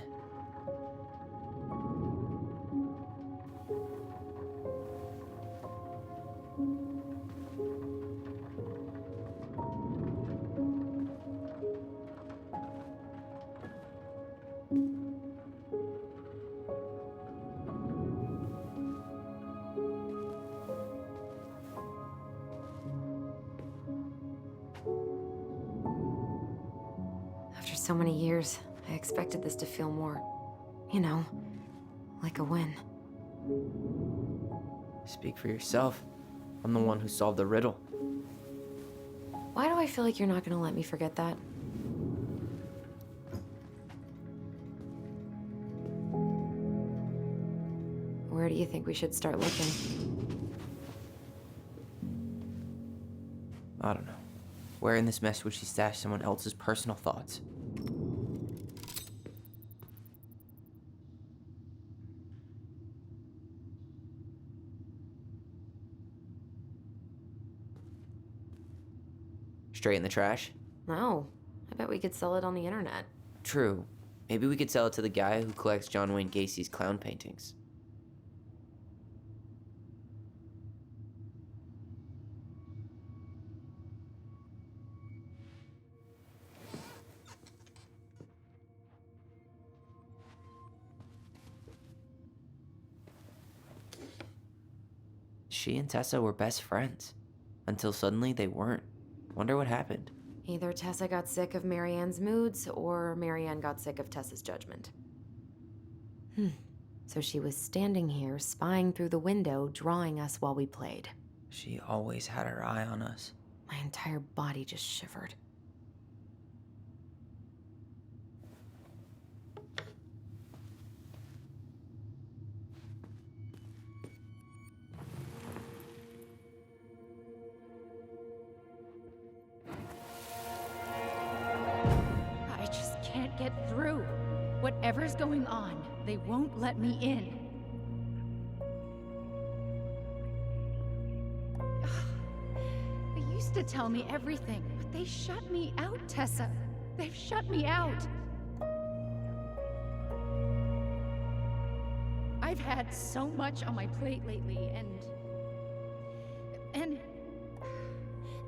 After so many years, I expected this to feel more, you know, like a win. Speak for yourself. I'm the one who solved the riddle. Why do I feel like you're not gonna let me forget that? Where do you think we should start looking? I don't know. Where in this mess would she stash someone else's personal thoughts? Straight in the trash? No. I bet we could sell it on the internet. True. Maybe we could sell it to the guy who collects John Wayne Gacy's clown paintings. She and Tessa were best friends. Until suddenly they weren't. Wonder what happened. Either Tessa got sick of Marianne's moods, or Marianne got sick of Tessa's judgment. So she was standing here, spying through the window, drawing us while we played. She always had her eye on us. My entire body just shivered. I just can't get through. Whatever's going on, they won't let me in. They used to tell me everything, but they shut me out, Tessa. They've shut me out. I've had so much on my plate lately, and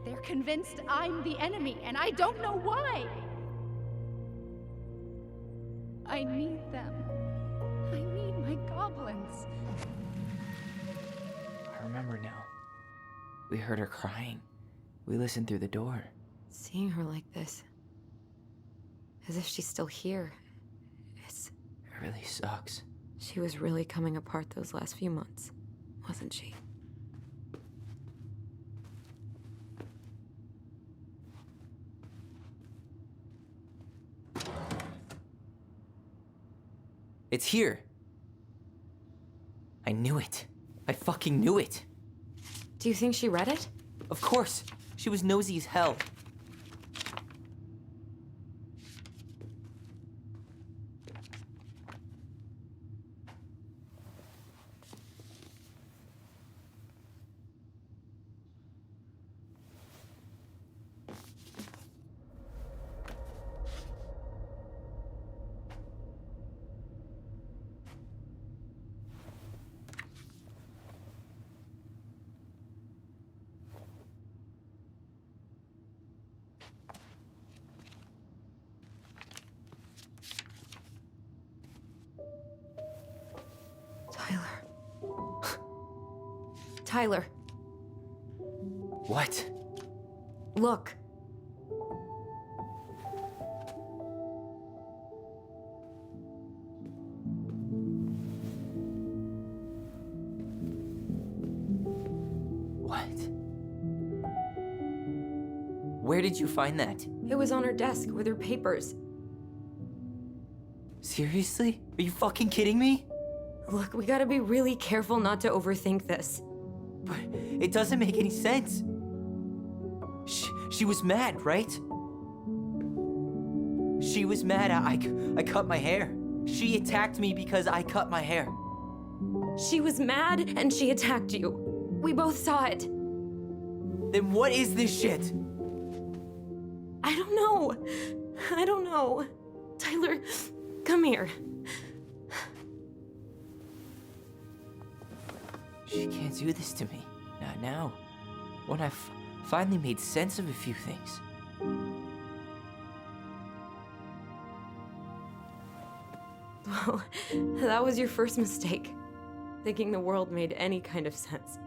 they're convinced I'm the enemy, and I don't know why. I need them. I need my goblins. I remember now. We heard her crying. We listened through the door. Seeing her like this, as if she's still here, It really sucks. she was really coming apart those last few months, wasn't she? It's here. I knew it. I fucking knew it. Do you think she read it? Of course. She was nosy as hell. Tyler, What? look. What? Where did you find that? It was on her desk with her papers. Seriously? Are you fucking kidding me? Look, we gotta be really careful not to overthink this. But it doesn't make any sense. She was mad, right? She was mad I cut my hair. She attacked me because I cut my hair. She was mad and she attacked you. We both saw it. Then what is this shit? I don't know. I don't know. Tyler, come here. She can't do this to me. Not now. When I finally made sense of a few things. Well, that was your first mistake. Thinking the world made any kind of sense.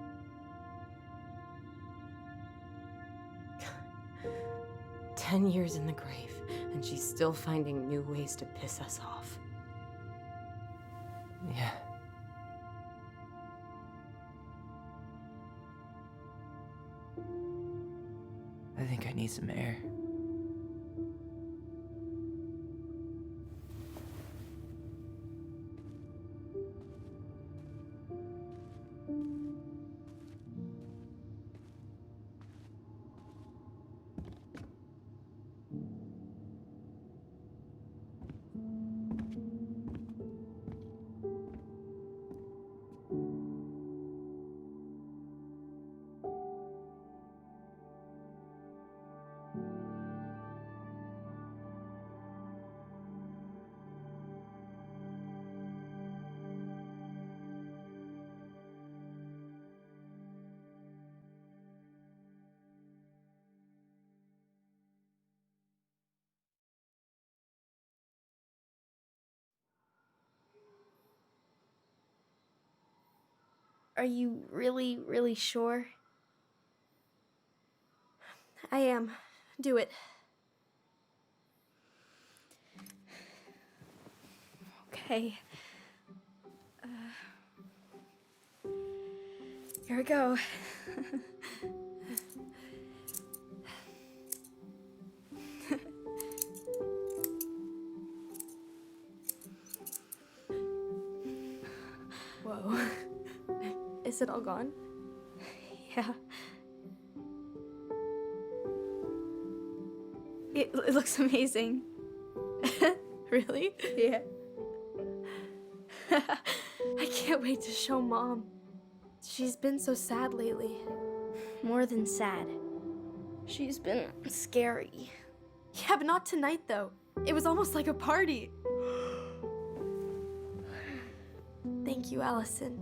"10 years in the grave, and she's still finding new ways to piss us off." Yeah. I think I need some air. Are you really, really sure? I am. Do it. Okay. Here we go. Whoa. Is it all gone? Yeah. It looks amazing. Really? Yeah. I can't wait to show Mom. She's been so sad lately. More than sad. She's been scary. Yeah, but not tonight though. It was almost like a party. Thank you, Allison.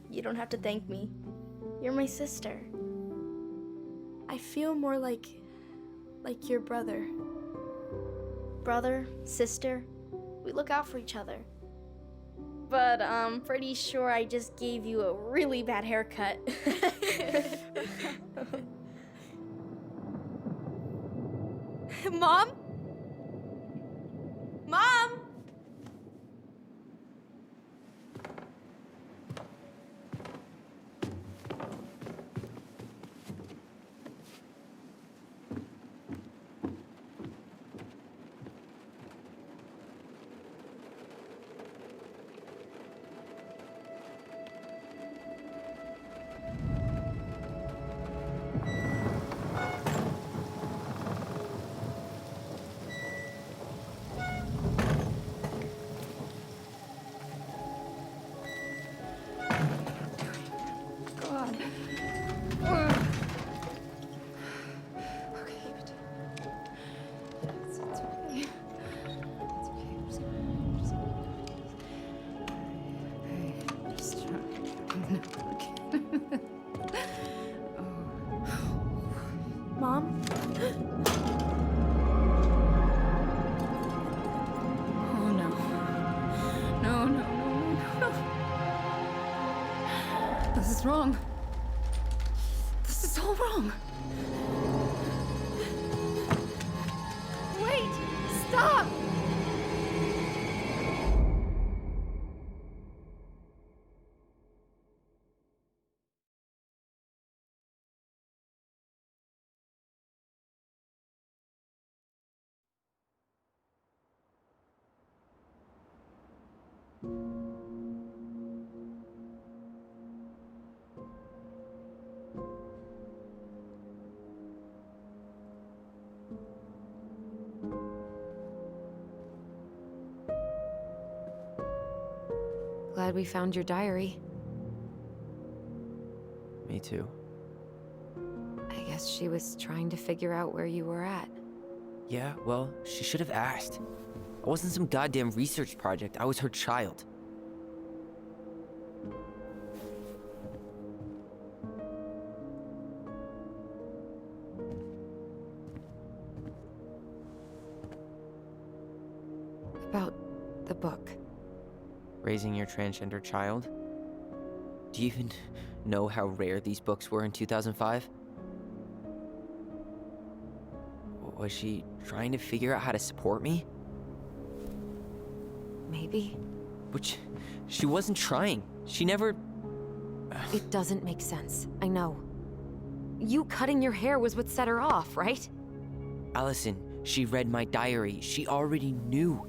You don't have to thank me. You're my sister. I feel more like your brother. Brother, sister, we look out for each other. But I'm pretty sure I just gave you a really bad haircut. Mom? Mom? God. Okay, but it's okay. It's okay. Just Mom? Oh no. No, no, no, no, no. This is wrong. This is all wrong. Wait! Stop! Glad we found your diary. Me too. I guess she was trying to figure out where you were at. Yeah, well, she should have asked. I wasn't some goddamn research project. I was her child. About the book. Raising your transgender child? Do you even know how rare these books were in 2005? Was she trying to figure out how to support me? Maybe. Which, she wasn't trying. She never... It doesn't make sense. I know. You cutting your hair was what set her off, right? Allison, she read my diary. She already knew.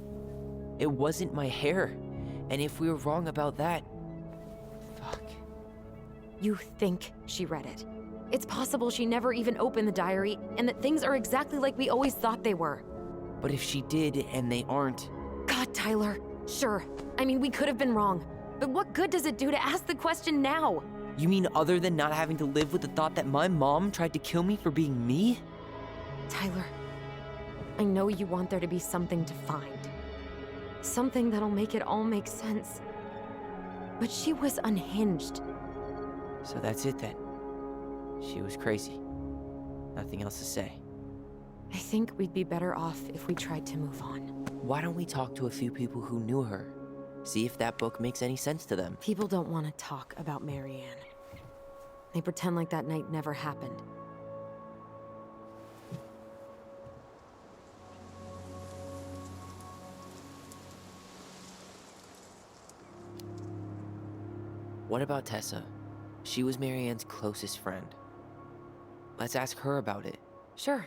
It wasn't my hair. And if we were wrong about that... Fuck. You think she read it. It's possible she never even opened the diary, and that things are exactly like we always thought they were. But if she did, and they aren't... God, Tyler. Sure. I mean, we could have been wrong. But what good does it do to ask the question now? You mean other than not having to live with the thought that my mom tried to kill me for being me? Tyler, I know you want there to be something to find. Something that'll make it all make sense. But she was unhinged. So that's it then. She was crazy. Nothing else to say. I think we'd be better off if we tried to move on. Why don't we talk to a few people who knew her? See if that book makes any sense to them. People don't want to talk about Marianne. They pretend like that night never happened. What about Tessa? She was Marianne's closest friend. Let's ask her about it. Sure.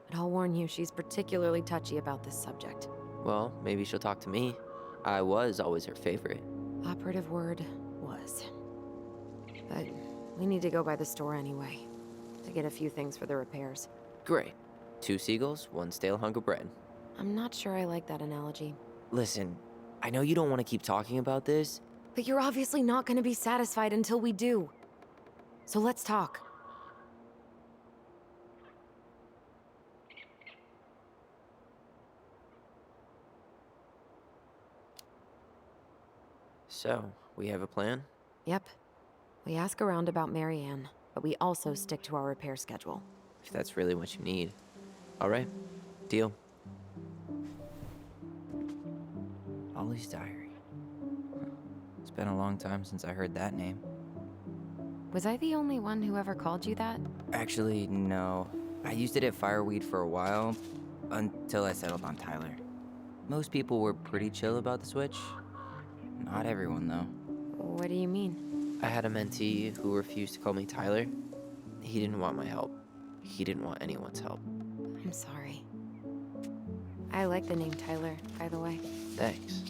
But I'll warn you, she's particularly touchy about this subject. Well, maybe she'll talk to me. I was always her favorite. Operative word was. But we need to go by the store anyway, to get a few things for the repairs. Great. 2 seagulls, 1 stale hunk of bread. I'm not sure I like that analogy. Listen, I know you don't want to keep talking about this. But you're obviously not gonna be satisfied until we do. So let's talk. So, we have a plan? Yep. We ask around about Marianne, but we also stick to our repair schedule. If that's really what you need. All right, deal. Ollie's diary. It's been a long time since I heard that name. Was I the only one who ever called you that? Actually, no. I used it at Fireweed for a while, until I settled on Tyler. Most people were pretty chill about the switch. Not everyone, though. What do you mean? I had a mentee who refused to call me Tyler. He didn't want my help. He didn't want anyone's help. I'm sorry. I like the name Tyler, by the way. Thanks.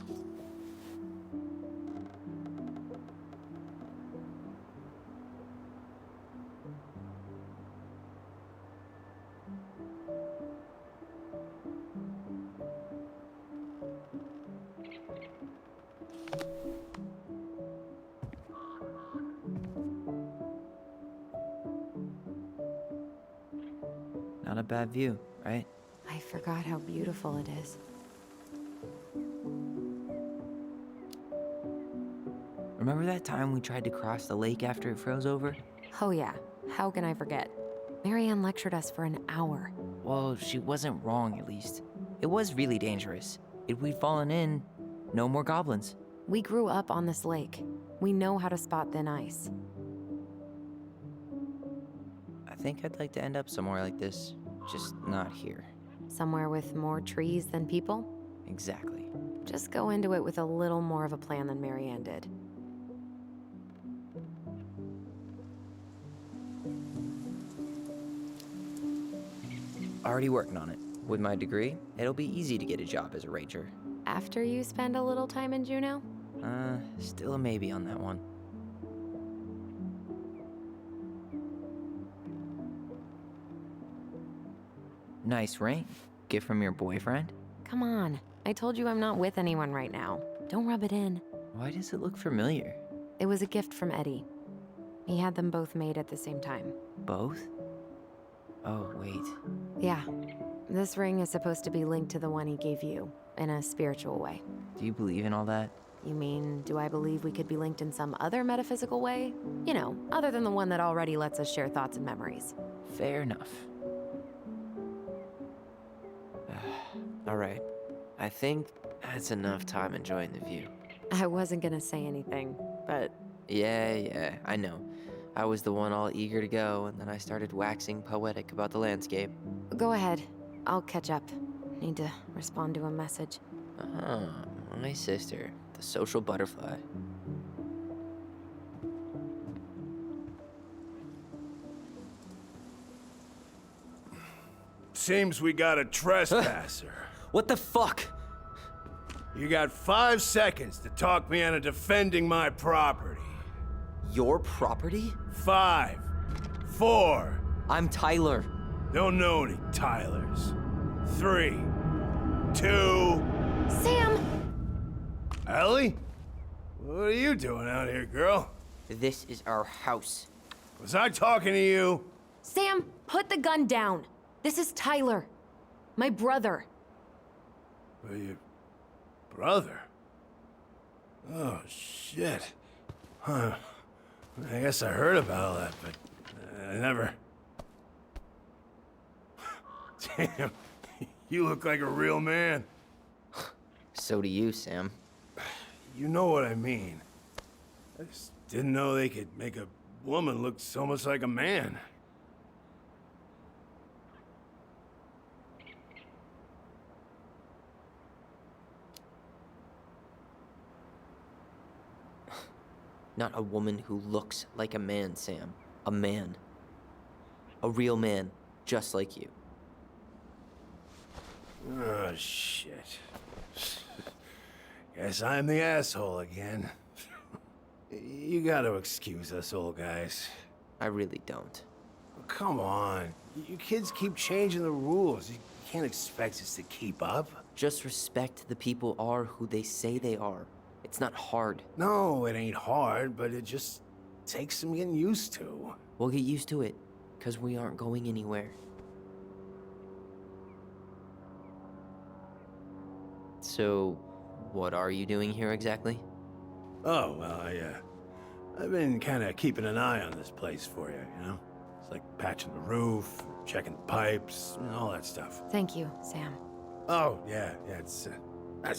Not a bad view, right? I forgot how beautiful it is. Remember that time we tried to cross the lake after it froze over? Oh yeah, how can I forget? Marianne lectured us for an hour. Well, she wasn't wrong, at least. It was really dangerous. If we'd fallen in, no more goblins. We grew up on this lake. We know how to spot thin ice. I think I'd like to end up somewhere like this, just not here. Somewhere with more trees than people? Exactly. Just go into it with a little more of a plan than Marianne did. Already working on it. With my degree, it'll be easy to get a job as a ranger. After you spend a little time in Juneau? Still a maybe on that one. Nice ring. Gift from your boyfriend? Come on. I told you I'm not with anyone right now. Don't rub it in. Why does it look familiar? It was a gift from Eddie. He had them both made at the same time. Both? Oh, wait. Yeah. This ring is supposed to be linked to the one he gave you, in a spiritual way. Do you believe in all that? You mean, do I believe we could be linked in some other metaphysical way? You know, other than the one that already lets us share thoughts and memories. Fair enough. All right. I think that's enough time enjoying the view. I wasn't gonna say anything, but Yeah, I know. I was the one all eager to go, and then I started waxing poetic about the landscape. go ahead. I'll catch up. Need to respond to a message. Ah, my sister, the social butterfly. Seems we got a trespasser. What the fuck? You got 5 seconds to talk me into defending my property. Your property? 5, 4, I'm Tyler. don't know any Tylers. 3, 2... Sam! Ellie? What are you doing out here, girl? This is our house. Was I talking to you? Sam, put the gun down. This is Tyler. My brother. Well, your brother? Oh, shit. Huh. I guess I heard about all that, but I never... Damn, you look like a real man. So do you, Sam. You know what I mean. I just didn't know they could make a woman look so much like a man. Not a woman who looks like a man, Sam. A man. A real man, just like you. Oh, shit. Guess I'm the asshole again. You gotta excuse us old guys. I really don't. Come on. You kids keep changing the rules. You can't expect us to keep up. Just respect the people are who they say they are. It's not hard. No, it ain't hard, but it just takes some getting used to. We'll get used to it, because we aren't going anywhere. So, what are you doing here exactly? Oh, well, I've been kind of keeping an eye on this place for you, you know? It's like patching the roof, checking the pipes, and all that stuff. Thank you, Sam. Oh, yeah, that's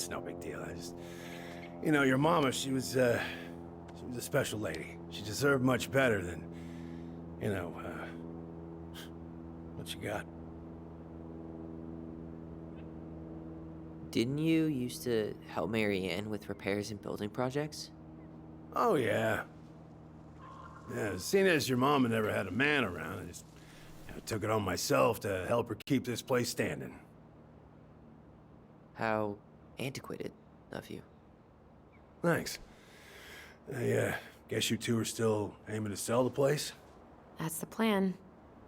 no big deal. I just, you know, your mama, she was a special lady. She deserved much better than, you know, what you got. Didn't you used to help Mary Ann with repairs and building projects? Oh, yeah. Yeah, seeing as your mama never had a man around, I just took it on myself to help her keep this place standing. How antiquated of you. Thanks. I guess you two are still aiming to sell the place? That's the plan.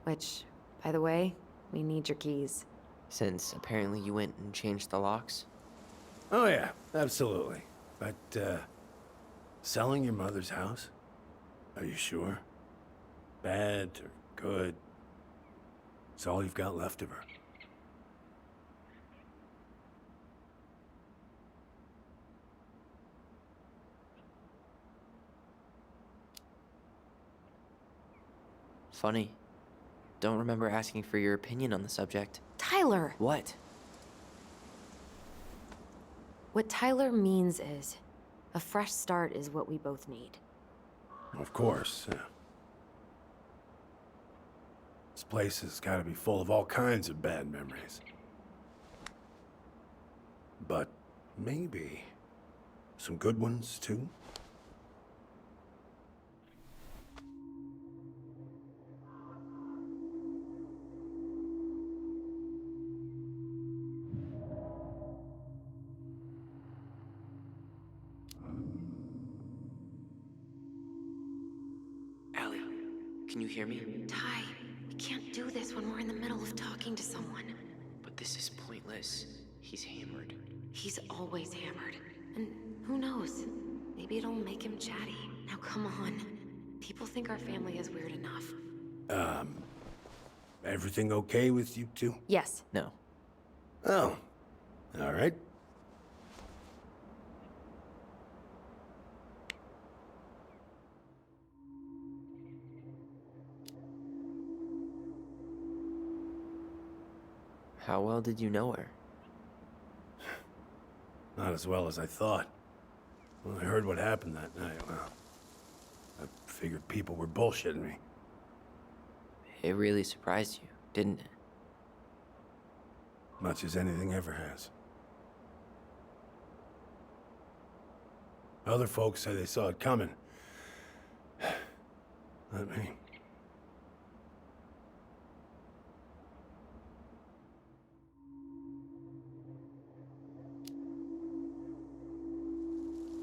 Which, by the way, we need your keys. Since apparently you went and changed the locks? Oh, yeah, absolutely. But, selling your mother's house? Are you sure? Bad or good? It's all you've got left of her. Funny. Don't remember asking for your opinion on the subject. Tyler! What? What Tyler means is, a fresh start is what we both need. Of course, yeah. This place has got to be full of all kinds of bad memories. But maybe some good ones, too? Allie, can you hear me? Ty, we can't do this when we're in the middle of talking to someone. But this is pointless. He's hammered. He's always hammered. And who knows? Maybe it'll make him chatty. Now come on. People think our family is weird enough. Everything okay with you two? Yes. No. Oh, all right. How well did you know her? Not as well as I thought. When I heard what happened that night, well, I figured people were bullshitting me. It really surprised you, didn't it? Much as anything ever has. Other folks say they saw it coming. Not me.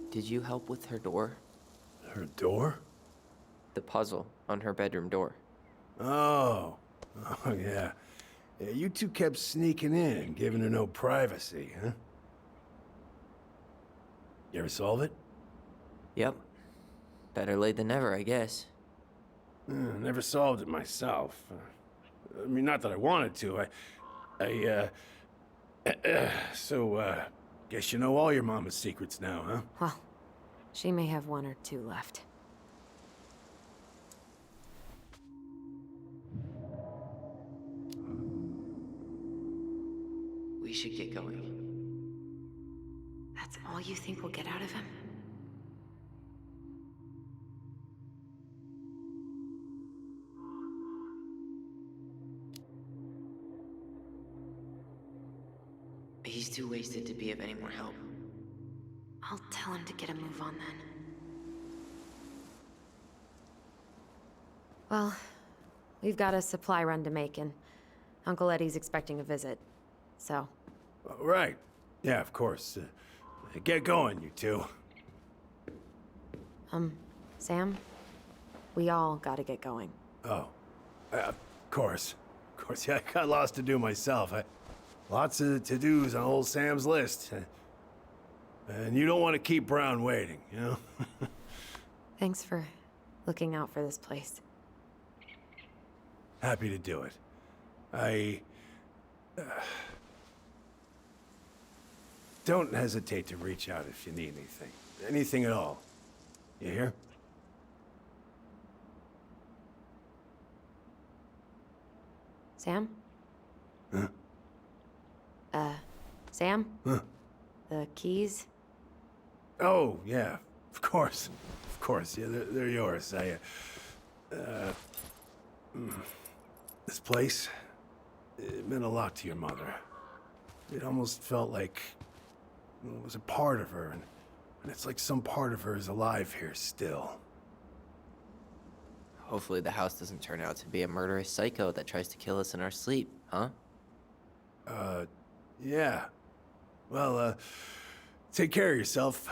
Did you help with her door? Her door? The puzzle on her bedroom door. Oh. Oh, yeah. Yeah, you two kept sneaking in, giving her no privacy, huh? You ever solve it? Yep. Better late than never, I guess. Never solved it myself. I mean, not that I wanted to. So, guess you know all your mama's secrets now, huh? Well, she may have one or two left. We should get going. That's all you think we'll get out of him? He's too wasted to be of any more help. I'll tell him to get a move on then. Well, we've got a supply run to make, and Uncle Eddie's expecting a visit. So, Right. Yeah, of course. Get going, you two. Sam, we all gotta get going. Oh, of course. Of course, yeah, I got lots to do myself. Lots of to-dos on old Sam's list. And you don't want to keep Brown waiting, you know? Thanks for looking out for this place. Happy to do it. I... don't hesitate to reach out if you need anything. Anything at all. You hear? Sam? Huh? Sam? Huh? The keys? Oh, yeah. Of course. Of course. Yeah, they're yours. This place, it meant a lot to your mother. It almost felt like it was a part of her, and it's like some part of her is alive here still. Hopefully the house doesn't turn out to be a murderous psycho that tries to kill us in our sleep, huh? Yeah. Well, take care of yourself,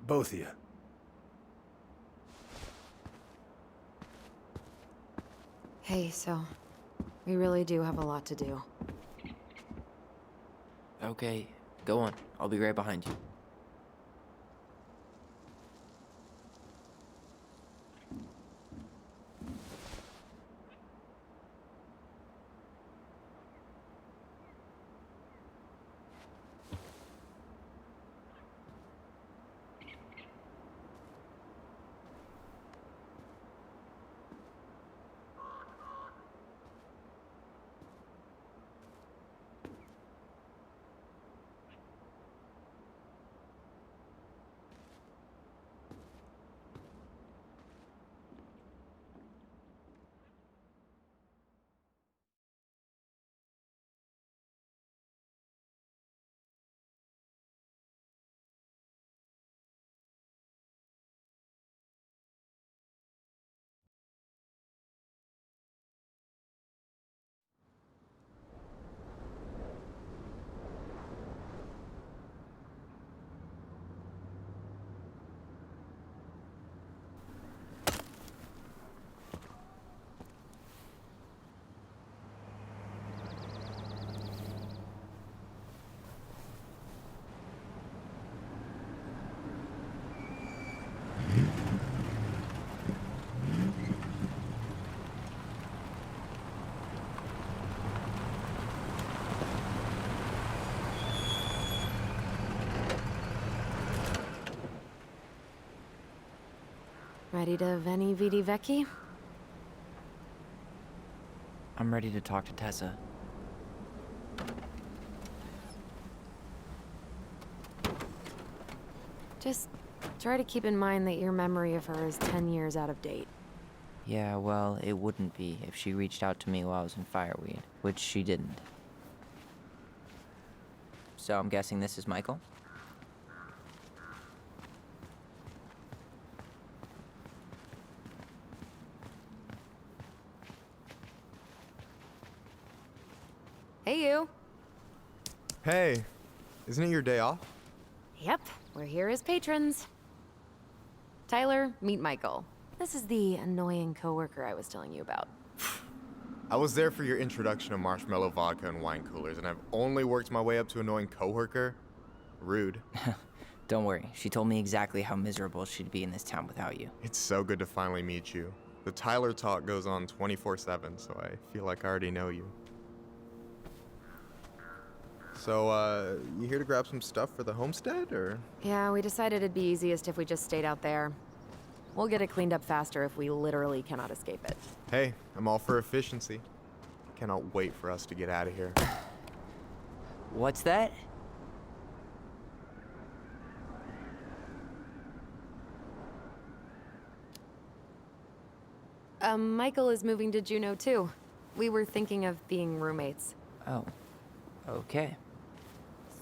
both of you. Hey, so we really do have a lot to do. Okay, go on. I'll be right behind you. Ready to Veni Vidi Vici? I'm ready to talk to Tessa. Just try to keep in mind that your memory of her is 10 years out of date. Yeah, well, it wouldn't be if she reached out to me while I was in Fireweed, which she didn't. So I'm guessing this is Michael? Hey, you. Hey, isn't it your day off? Yep, we're here as patrons. Tyler, meet Michael. This is the annoying coworker I was telling you about. I was there for your introduction to marshmallow vodka and wine coolers, and I've only worked my way up to annoying coworker. Rude. Don't worry, she told me exactly how miserable she'd be in this town without you. It's so good to finally meet you. The Tyler talk goes on 24/7, so I feel like I already know you. So, you here to grab some stuff for the homestead, or? Yeah, we decided it'd be easiest if we just stayed out there. We'll get it cleaned up faster if we literally cannot escape it. Hey, I'm all for efficiency. Cannot wait for us to get out of here. What's that? Michael is moving to Juneau too. We were thinking of being roommates. Oh, okay.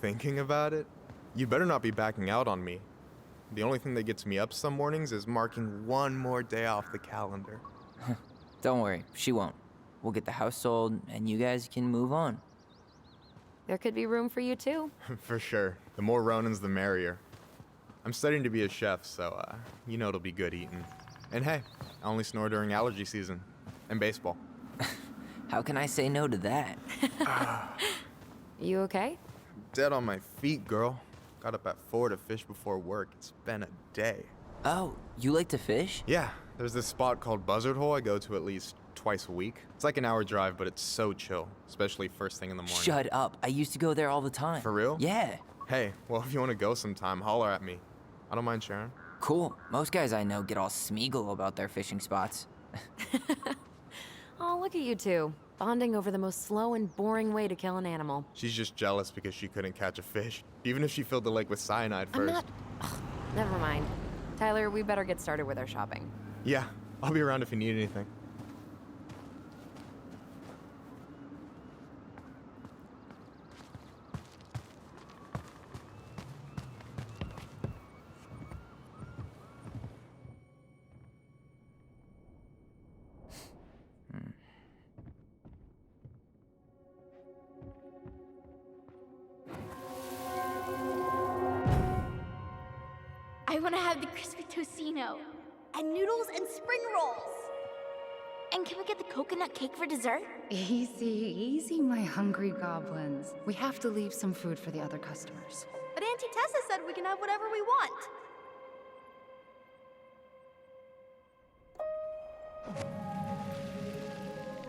Thinking about it? You better not be backing out on me. The only thing that gets me up some mornings is marking one more day off the calendar. Don't worry, she won't. We'll get the house sold, and you guys can move on. There could be room for you too. For sure. The more Ronins, the merrier. I'm studying to be a chef, so, you know it'll be good eating. And hey, I only snore during allergy season. And baseball. How can I say no to that? You okay? Dead on my feet, girl. Got up at 4 to fish before work. It's been a day. Oh, you like to fish? Yeah, there's this spot called Buzzard Hole I go to at least twice a week. It's like an hour drive, but it's so chill, especially first thing in the morning. Shut up. I used to go there all the time. For real? Yeah. Hey, well, if you want to go sometime, holler at me. I don't mind sharing. Cool. Most guys I know get all Smeagol about their fishing spots. Oh, look at you two. Bonding over the most slow and boring way to kill an animal. She's just jealous because she couldn't catch a fish, even if she filled the lake with cyanide I'm first. not... Ugh, never mind. Tyler, we better get started with our shopping. Yeah, I'll be around if you need anything. I want to have the crispy tocino, and noodles and spring rolls. And can we get the coconut cake for dessert? Easy, easy, my hungry goblins. We have to leave some food for the other customers. But Auntie Tessa said we can have whatever we want.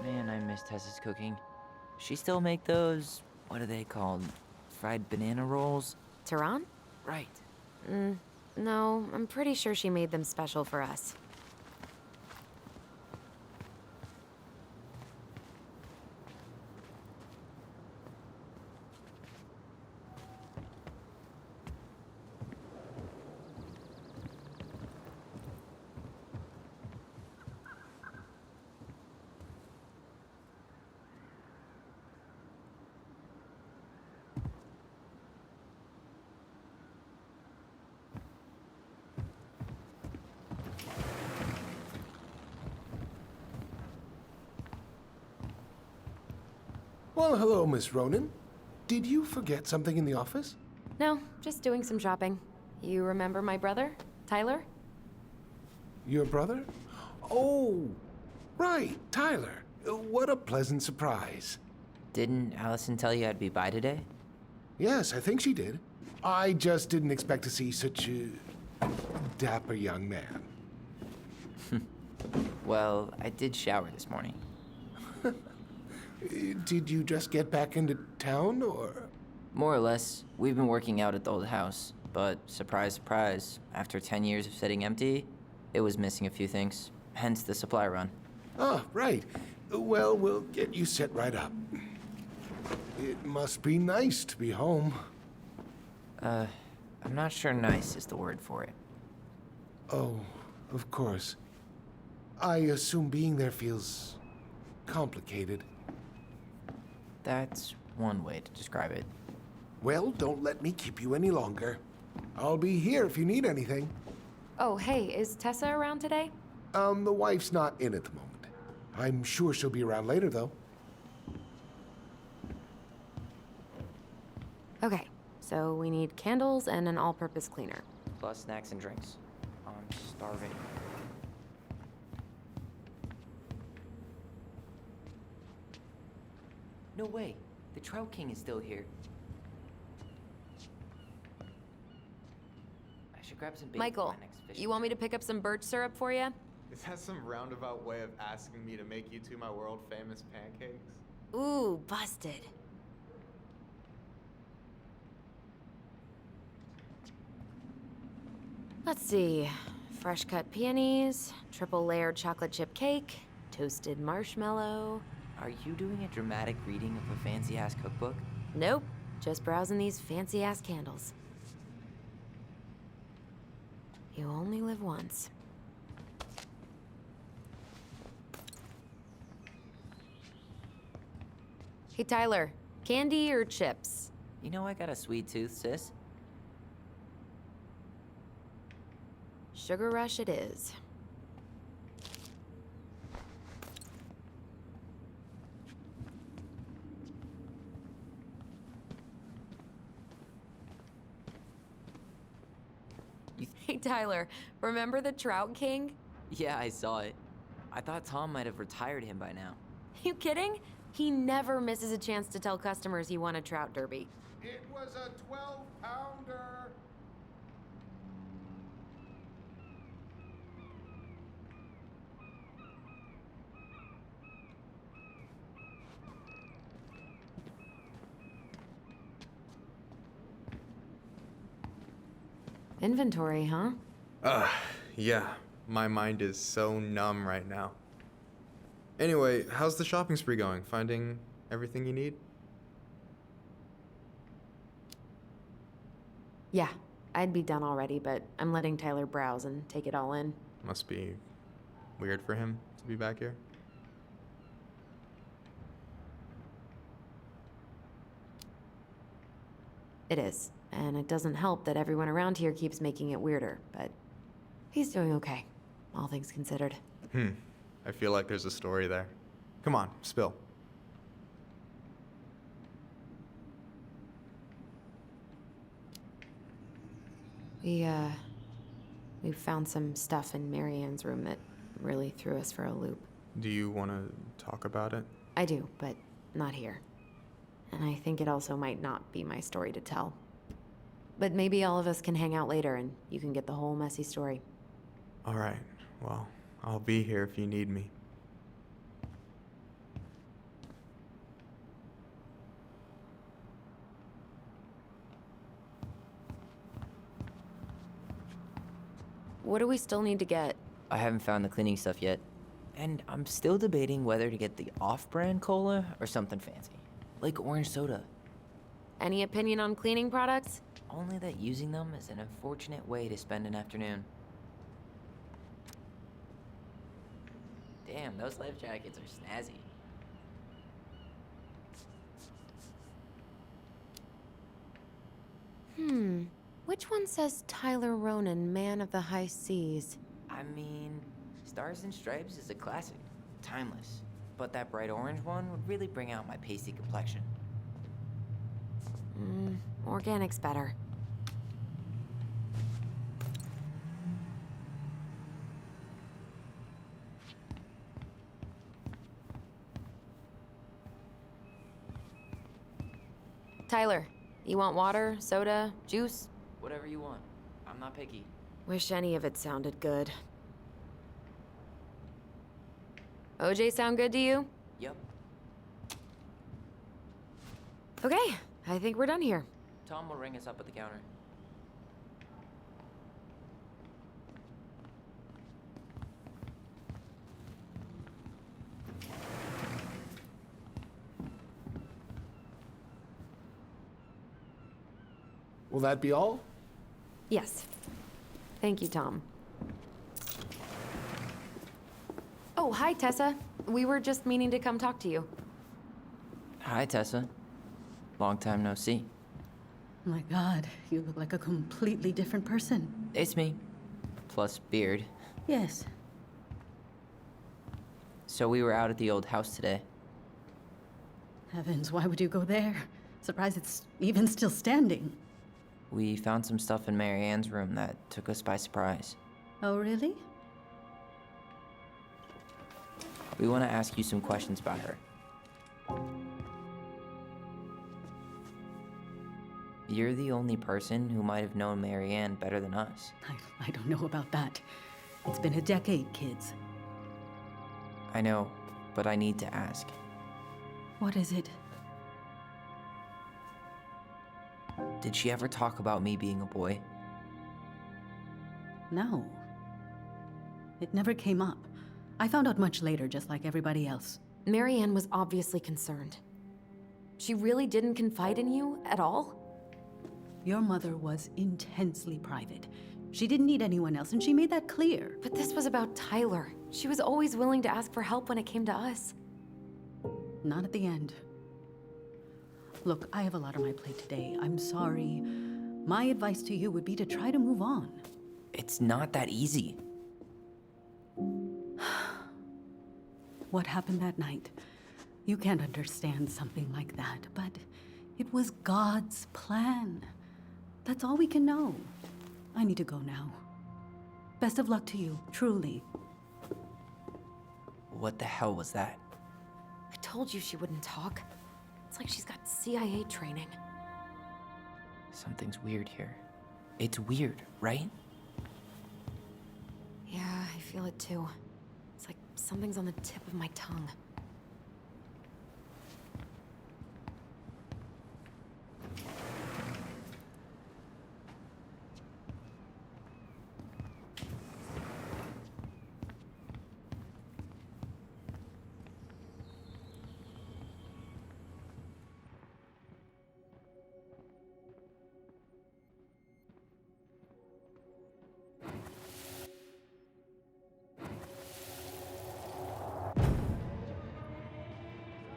Man, I miss Tessa's cooking. She still make those, what are they called? Fried banana rolls? Tehran? Right. No, I'm pretty sure she made them special for us. Well, hello, Miss Ronan. Did you forget something in the office? No, just doing some shopping. You remember my brother, Tyler? Your brother? Oh, right, Tyler. What a pleasant surprise. Didn't Allison tell you I'd be by today? Yes, I think she did. I just didn't expect to see such a dapper young man. Well, I did shower this morning. Did you just get back into town, or? More or less. We've been working out at the old house, but surprise, surprise, after 10 years of sitting empty, it was missing a few things, hence the supply run. Ah, right. Well, we'll get you set right up. It must be nice to be home. I'm not sure nice is the word for it. Oh, of course. I assume being there feels complicated. That's one way to describe it. Well, don't let me keep you any longer. I'll be here if you need anything. Oh, hey, is Tessa around today? The wife's not in at the moment. I'm sure she'll be around later, though. Okay, so we need candles and an all-purpose cleaner. Plus snacks and drinks. I'm starving. No way. The Trout King is still here. I should grab some bait for Michael, my next fishing you want me to trip. pick up some birch syrup for you? Is that some roundabout way of asking me to make you two my world-famous pancakes? Ooh, busted. Let's see. Fresh cut peonies, triple layered chocolate chip cake, toasted marshmallow. Are you doing a dramatic reading of a fancy-ass cookbook? Nope, just browsing these fancy ass candles. You only live once. Hey Tyler, candy or chips? You know I got a sweet tooth, sis. Sugar Rush it is. Tyler, remember the Trout King? Yeah, I saw it. I thought Tom might have retired him by now. You kidding? He never misses a chance to tell customers he won a trout derby. It was a 12-pounder. Inventory, huh? Yeah. My mind is so numb right now. Anyway, how's the shopping spree going? Finding everything you need? Yeah, I'd be done already, but I'm letting Tyler browse and take it all in. Must be weird for him to be back here. It is, and it doesn't help that everyone around here keeps making it weirder, but he's doing okay, all things considered. I feel like there's a story there. Come on, spill. We found some stuff in Marianne's room that really threw us for a loop. Do you want to talk about it? I do, but not here. And I think it also might not be my story to tell. But maybe all of us can hang out later and you can get the whole messy story. All right. Well, I'll be here if you need me. What do we still need to get? I haven't found the cleaning stuff yet. And I'm still debating whether to get the off-brand cola or something fancy. Like orange soda. Any opinion on cleaning products? Only that using them is an unfortunate way to spend an afternoon. Damn, those life jackets are snazzy. Which one says Tyler Ronan, man of the high seas? I mean, Stars and Stripes is a classic. Timeless. But that bright orange one would really bring out my pasty complexion. Organic's better. Tyler, you want water, soda, juice? Whatever you want. I'm not picky. Wish any of it sounded good. OJ sound good to you? Yep. Okay, I think we're done here. Tom will ring us up at the counter. Will that be all? Yes. Thank you, Tom. Oh, hi, Tessa. We were just meaning to come talk to you. Hi, Tessa. Long time no see. My God, you look like a completely different person. It's me. Plus beard. Yes. So we were out at the old house today. Heavens, why would you go there? Surprised it's even still standing. We found some stuff in Mary Ann's room that took us by surprise. Oh, really? We want to ask you some questions about her. You're the only person who might have known Mary Ann better than us. I don't know about that. It's been a decade, kids. I know, but I need to ask. What is it? Did she ever talk about me being a boy? No. It never came up. I found out much later, just like everybody else. Marianne was obviously concerned. She really didn't confide in you at all? Your mother was intensely private. She didn't need anyone else, and she made that clear. But this was about Tyler. She was always willing to ask for help when it came to us. Not at the end. Look, I have a lot on my plate today. I'm sorry. My advice to you would be to try to move on. It's not that easy. What happened that night? You can't understand something like that, but it was God's plan. That's all we can know. I need to go now. Best of luck to you, truly. What the hell was that? I told you she wouldn't talk. It's like she's got CIA training. Something's weird here. It's weird, right? Yeah, I feel it too. It's like something's on the tip of my tongue.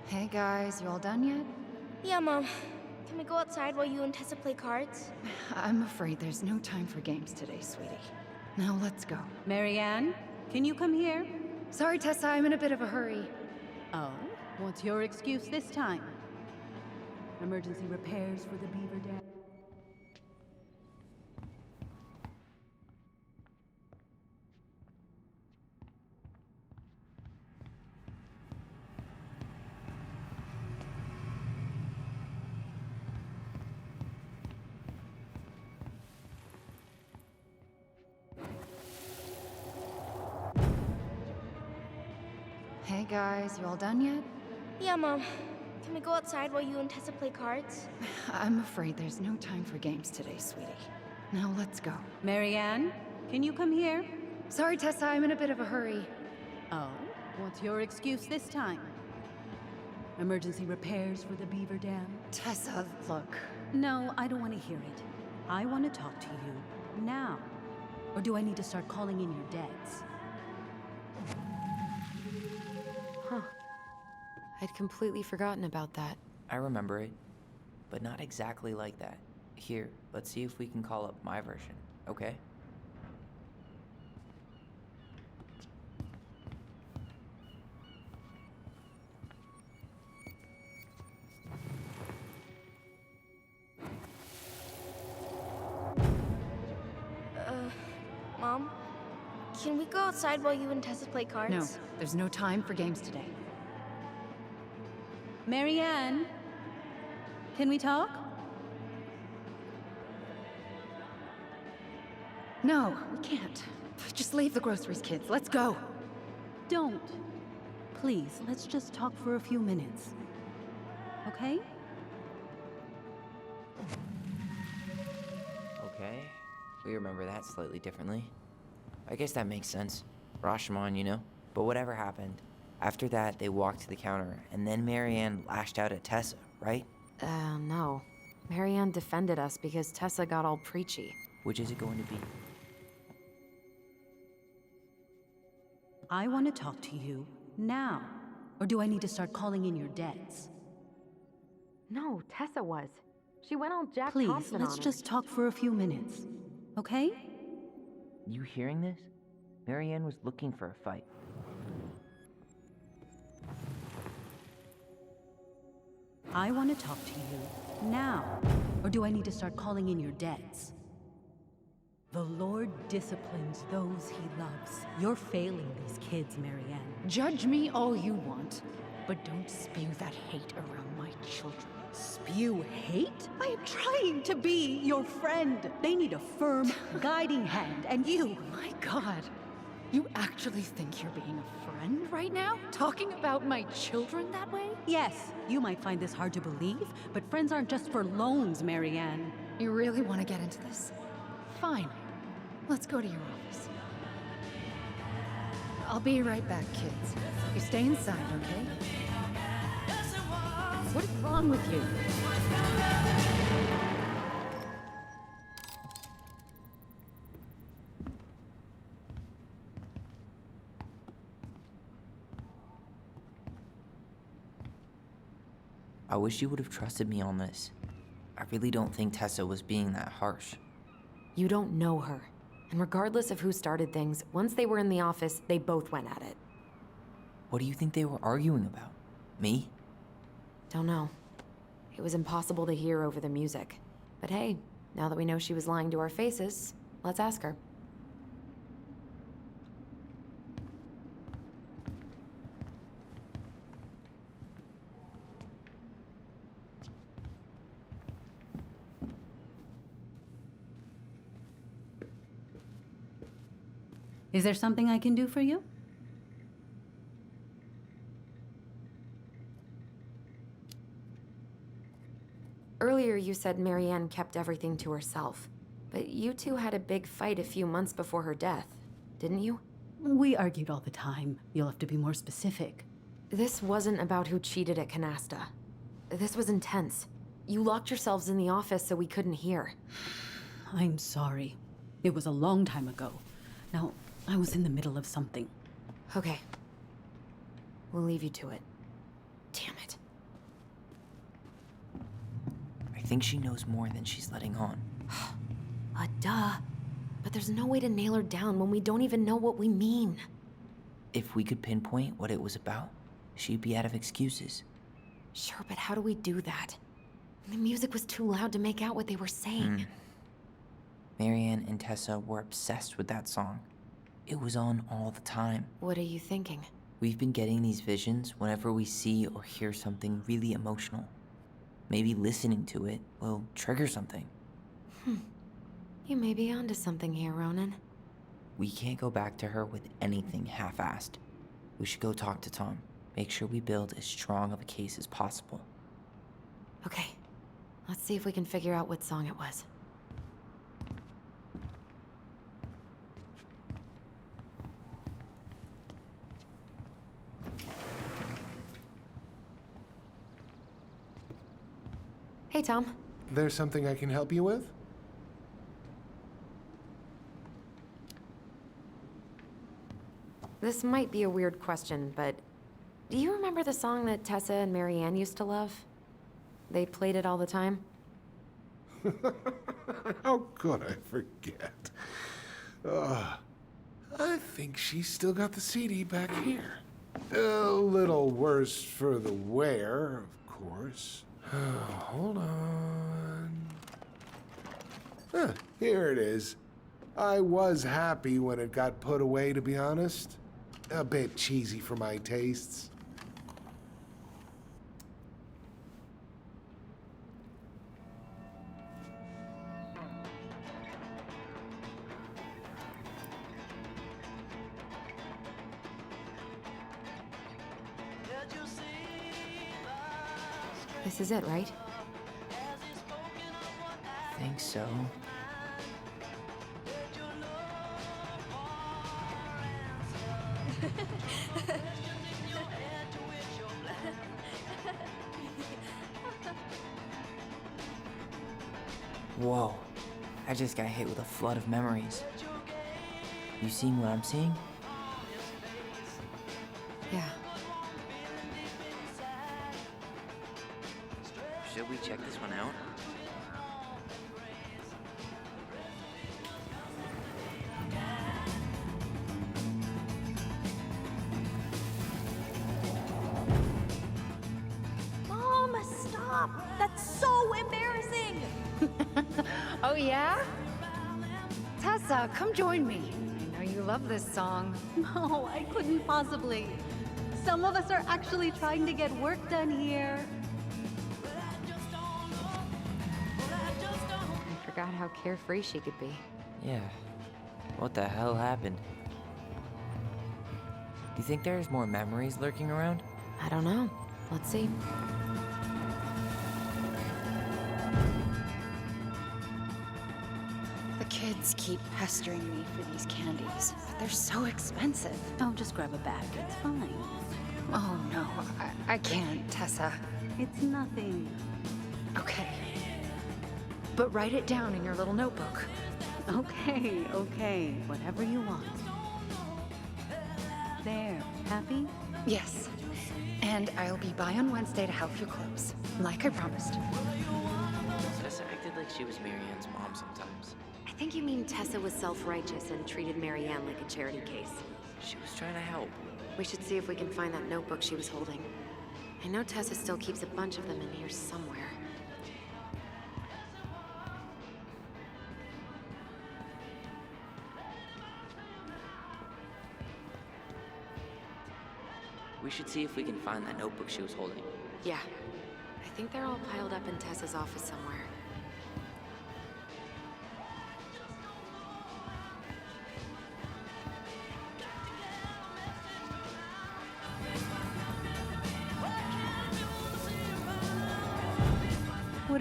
Hey guys, you all done yet? Yeah, Mom. Can we go outside while you and Tessa play cards? I'm afraid there's no time for games today, sweetie. Now let's go. Marianne, can you come here? Sorry, Tessa, I'm in a bit of a hurry. Oh, what's your excuse this time? Emergency repairs for the beaver dam. Hey guys, you all done yet? Yeah, Mom. Can we go outside while you and Tessa play cards? I'm afraid there's no time for games today, sweetie. Now let's go. Marianne, can you come here? Sorry, Tessa, I'm in a bit of a hurry. Oh, what's your excuse this time? Emergency repairs for the beaver dam? Tessa, look. No, I don't want to hear it. I want to talk to you now. Or do I need to start calling in your debts? Huh. I'd completely forgotten about that. I remember it, but not exactly like that. Here, let's see if we can call up my version, okay? Mom? Can we go outside while you and Tessa play cards? No, there's no time for games today. Marianne, can we talk? No, we can't. Just leave the groceries, kids. Let's go. Don't. Please, let's just talk for a few minutes. Okay? Okay, we remember that slightly differently. I guess that makes sense. Rashomon, you know? But whatever happened, after that, they walked to the counter, and then Marianne lashed out at Tessa, right? No. Marianne defended us because Tessa got all preachy. Which is it going to be? I want to talk to you now. Or do I need to start calling in your debts? No, Tessa was. She went all Jack Please, Thompson let's on her. just talk for a few minutes. Okay? You hearing this? Marianne was looking for a fight. I want to talk to you now. Or do I need to start calling in your debts? The Lord disciplines those he loves. You're failing these kids, Marianne. Judge me all you want, but don't spew that hate around my children. Spew hate? I am trying to be your friend. They need a firm, guiding hand, and you... My God. You actually think you're being a friend right now? Talking about my children that way? Yes, you might find this hard to believe, but friends aren't just for loans, Marianne. You really want to get into this? Fine. Let's go to your office. I'll be right back, kids. You stay inside, okay? What's wrong with you? I wish you would have trusted me on this. I really don't think Tessa was being that harsh. You don't know her. And regardless of who started things, once they were in the office, they both went at it. What do you think they were arguing about? Me? Don't know. It was impossible to hear over the music. But hey, now that we know she was lying to our faces, let's ask her. Is there something I can do for you? Earlier you said Marianne kept everything to herself. But you two had a big fight a few months before her death, didn't you? We argued all the time. You'll have to be more specific. This wasn't about who cheated at Canasta. This was intense. You locked yourselves in the office so we couldn't hear. I'm sorry. It was a long time ago. Now, I was in the middle of something. Okay. We'll leave you to it. Damn it. I think she knows more than she's letting on. Duh. But there's no way to nail her down when we don't even know what we mean. If we could pinpoint what it was about, she'd be out of excuses. Sure, but how do we do that? The music was too loud to make out what they were saying. Marianne and Tessa were obsessed with that song. It was on all the time. What are you thinking? We've been getting these visions whenever we see or hear something really emotional. Maybe listening to it will trigger something. You may be onto something here, Ronan. We can't go back to her with anything half-assed. We should go talk to Tom. Make sure we build as strong of a case as possible. Okay. Let's see if we can figure out what song it was. Hey, Tom. There's something I can help you with? This might be a weird question, but do you remember the song that Tessa and Marianne used to love? They played it all the time. How could I forget? I think she's still got the CD back here. A little worse for the wear, of course. Hold on. Here it is. I was happy when it got put away, to be honest. A bit cheesy for my tastes. This is it, right? Think so. Whoa. I just got hit with a flood of memories. You seeing what I'm seeing? Yeah. Should we check this one out? Mom, stop! That's so embarrassing! Oh, yeah? Tessa, come join me. I know you love this song. No, I couldn't possibly. Some of us are actually trying to get work done here. I forgot how carefree she could be. Yeah. What the hell happened? Do you think there's more memories lurking around? I don't know. Let's see. The kids keep pestering me for these candies, but they're so expensive. Oh, just grab a bag. It's fine. Oh, no, I can't, Tessa. It's nothing. Okay. But write it down in your little notebook. Okay, okay. Whatever you want. There. Happy? Yes. And I'll be by on Wednesday to help you close, like I promised. Tessa acted like she was Marianne's mom sometimes. I think you mean Tessa was self-righteous and treated Marianne like a charity case. She was trying to help. We should see if we can find that notebook she was holding. I know Tessa still keeps a bunch of them in here somewhere. We should see if we can find that notebook she was holding. Yeah. I think they're all piled up in Tessa's office somewhere.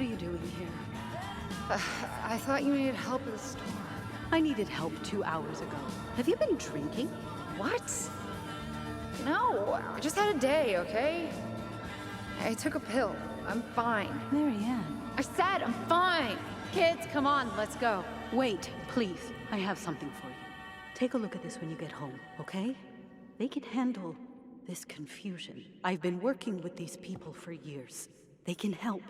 are you doing here? I thought you needed help at the store. I needed help 2 hours ago. Have you been drinking? What? No, I just had a day, okay? I took a pill. I'm fine. Marianne. I said I'm fine. Kids, come on, let's go. Wait, please. I have something for you. Take a look at this when you get home, okay? They can handle this confusion. I've been working with these people for years. They can help.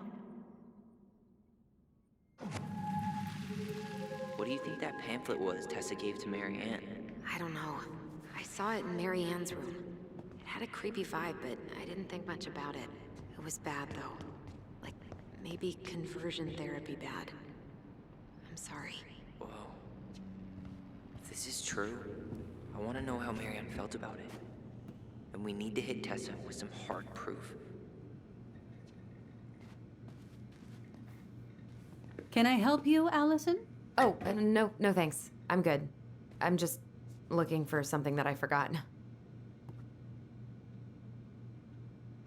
What do you think that pamphlet was Tessa gave to Marianne? I don't know. I saw it in Mary Ann's room. It had a creepy vibe, but I didn't think much about it. It was bad, though. Like, maybe conversion therapy bad. I'm sorry. Whoa. If this is true, I want to know how Marianne felt about it. And we need to hit Tessa with some hard proof. Can I help you, Allison? Oh, no thanks. I'm good. I'm just looking for something that I forgot.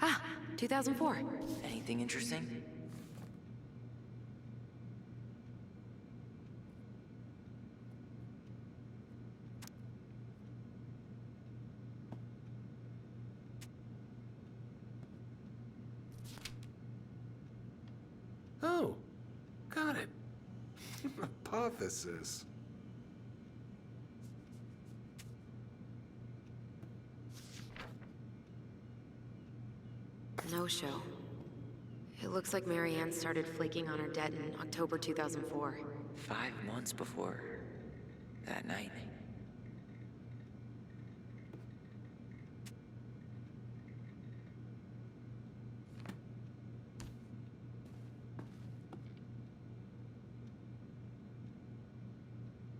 Ah, 2004. Anything interesting? Oh, got it. Hypothesis. No show. It looks like Mary Ann started flaking on her debt in October 2004. 5 months before that night.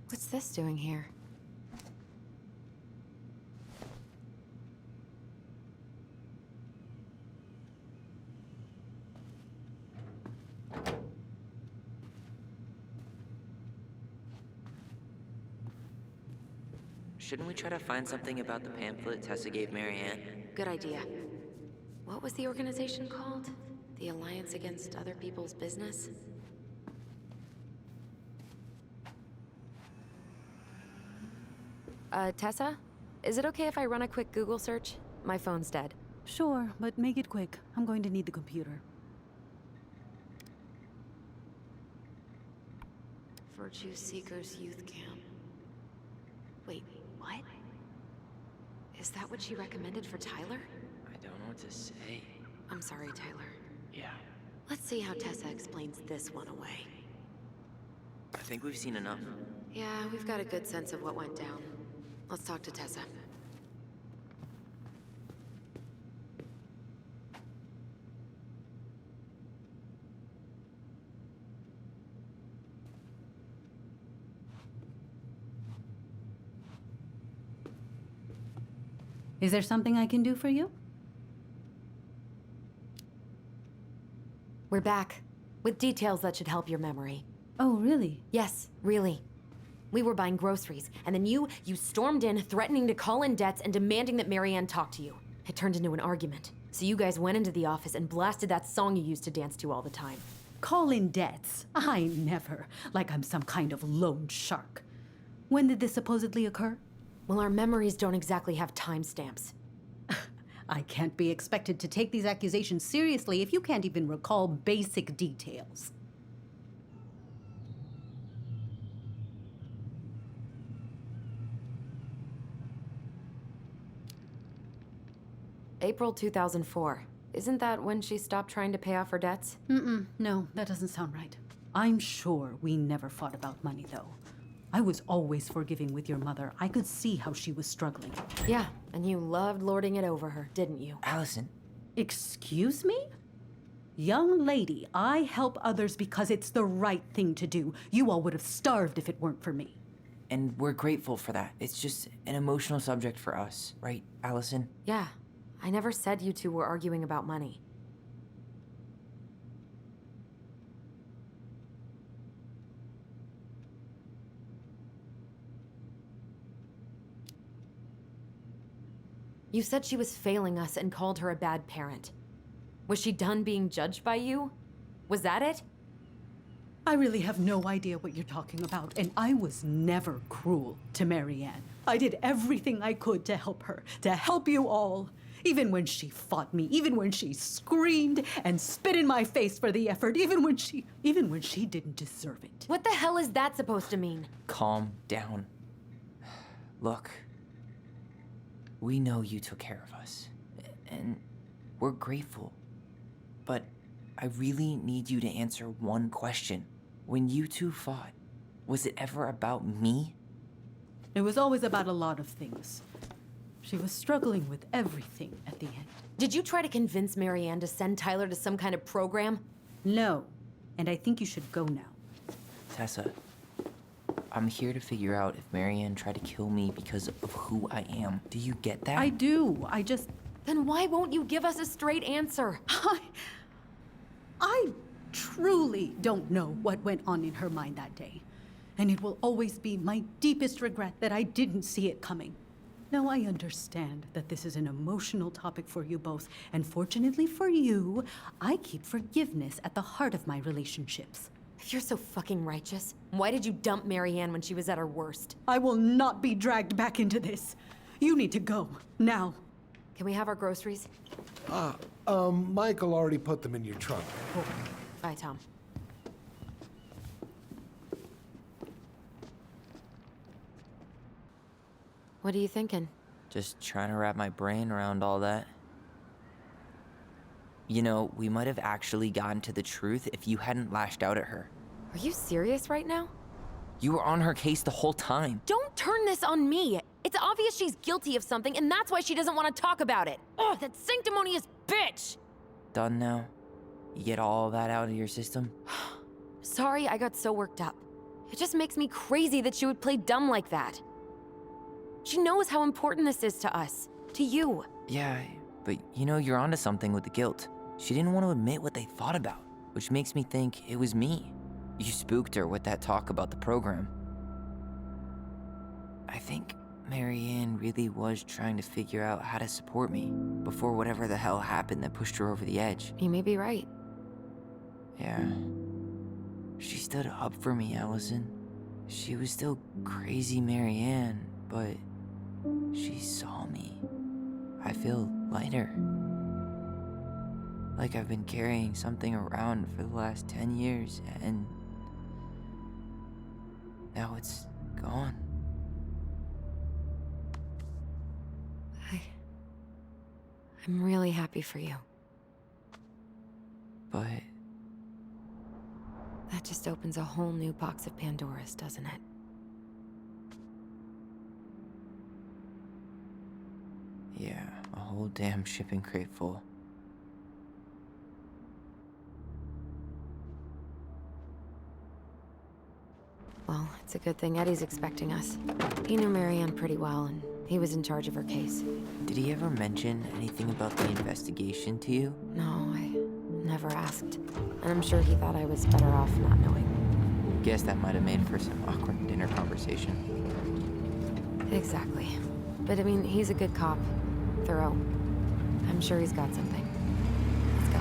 What's this doing here? Shouldn't we try to find something about the pamphlet Tessa gave Marianne? Good idea. What was the organization called? The Alliance Against Other People's Business? Tessa? Is it okay if I run a quick Google search? My phone's dead. Sure, but make it quick. I'm going to need the computer. Virtue Seekers Youth Camp. Wait, what? Is that what she recommended for Tyler? I don't know what to say. I'm sorry, Tyler. Yeah. Let's see how Tessa explains this one away. I think we've seen enough. Yeah, we've got a good sense of what went down. Let's talk to Tessa. Is there something I can do for you? We're back, with details that should help your memory. Oh, really? Yes, really. We were buying groceries, and then you stormed in, threatening to call in debts and demanding that Mary Ann talk to you. It turned into an argument. So you guys went into the office and blasted that song you used to dance to all the time. Call in debts? I never. Like I'm some kind of loan shark. When did this supposedly occur? Well, our memories don't exactly have timestamps. I can't be expected to take these accusations seriously if you can't even recall basic details. April 2004. Isn't that when she stopped trying to pay off her debts? No, that doesn't sound right. I'm sure we never fought about money, though. I was always forgiving with your mother. I could see how she was struggling. Yeah, and you loved lording it over her, didn't you? Allison. Excuse me? Young lady, I help others because it's the right thing to do. You all would have starved if it weren't for me. And we're grateful for that. It's just an emotional subject for us, right, Allison? Yeah. I never said you two were arguing about money. You said she was failing us and called her a bad parent. Was she done being judged by you? Was that it? I really have no idea what you're talking about, and I was never cruel to Marianne. I did everything I could to help her, to help you all. Even when she fought me, even when she screamed and spit in my face for the effort, even when she didn't deserve it. What the hell is that supposed to mean? Calm down. Look, we know you took care of us, and we're grateful. But I really need you to answer one question. When you two fought, was it ever about me? It was always about a lot of things. She was struggling with everything at the end. Did you try to convince Marianne to send Tyler to some kind of program? No, and I think you should go now. Tessa, I'm here to figure out if Marianne tried to kill me because of who I am. Do you get that? I do, I just... Then why won't you give us a straight answer? I truly don't know what went on in her mind that day. And it will always be my deepest regret that I didn't see it coming. Now, I understand that this is an emotional topic for you both, and fortunately for you, I keep forgiveness at the heart of my relationships. If you're so fucking righteous, why did you dump Marianne when she was at her worst? I will not be dragged back into this. You need to go, now. Can we have our groceries? Michael already put them in your trunk. Cool. Bye, Tom. What are you thinking? Just trying to wrap my brain around all that. You know, we might have actually gotten to the truth if you hadn't lashed out at her. Are you serious right now? You were on her case the whole time. Don't turn this on me! It's obvious she's guilty of something, and that's why she doesn't want to talk about it! Ugh, that sanctimonious bitch! Done now? You get all that out of your system? Sorry I got so worked up. It just makes me crazy that she would play dumb like that. She knows how important this is to us. To you. Yeah, but you know, you're onto something with the guilt. She didn't want to admit what they thought about, which makes me think it was me. You spooked her with that talk about the program. I think Marianne really was trying to figure out how to support me before whatever the hell happened that pushed her over the edge. You may be right. Yeah. She stood up for me, Allison. She was still crazy Marianne, but she saw me. I feel lighter. Like I've been carrying something around for the last 10 years, and now it's gone. I'm really happy for you. But that just opens a whole new box of Pandora's, doesn't it? yeah, a whole damn shipping crate full. Well, it's a good thing Eddie's expecting us. He knew Marianne pretty well, and he was in charge of her case. Did he ever mention anything about the investigation to you? No, I never asked. And I'm sure he thought I was better off not knowing. Guess that might have made for some awkward dinner conversation. Exactly. But I mean, he's a good cop. Thorough. I'm sure he's got something. Let's go.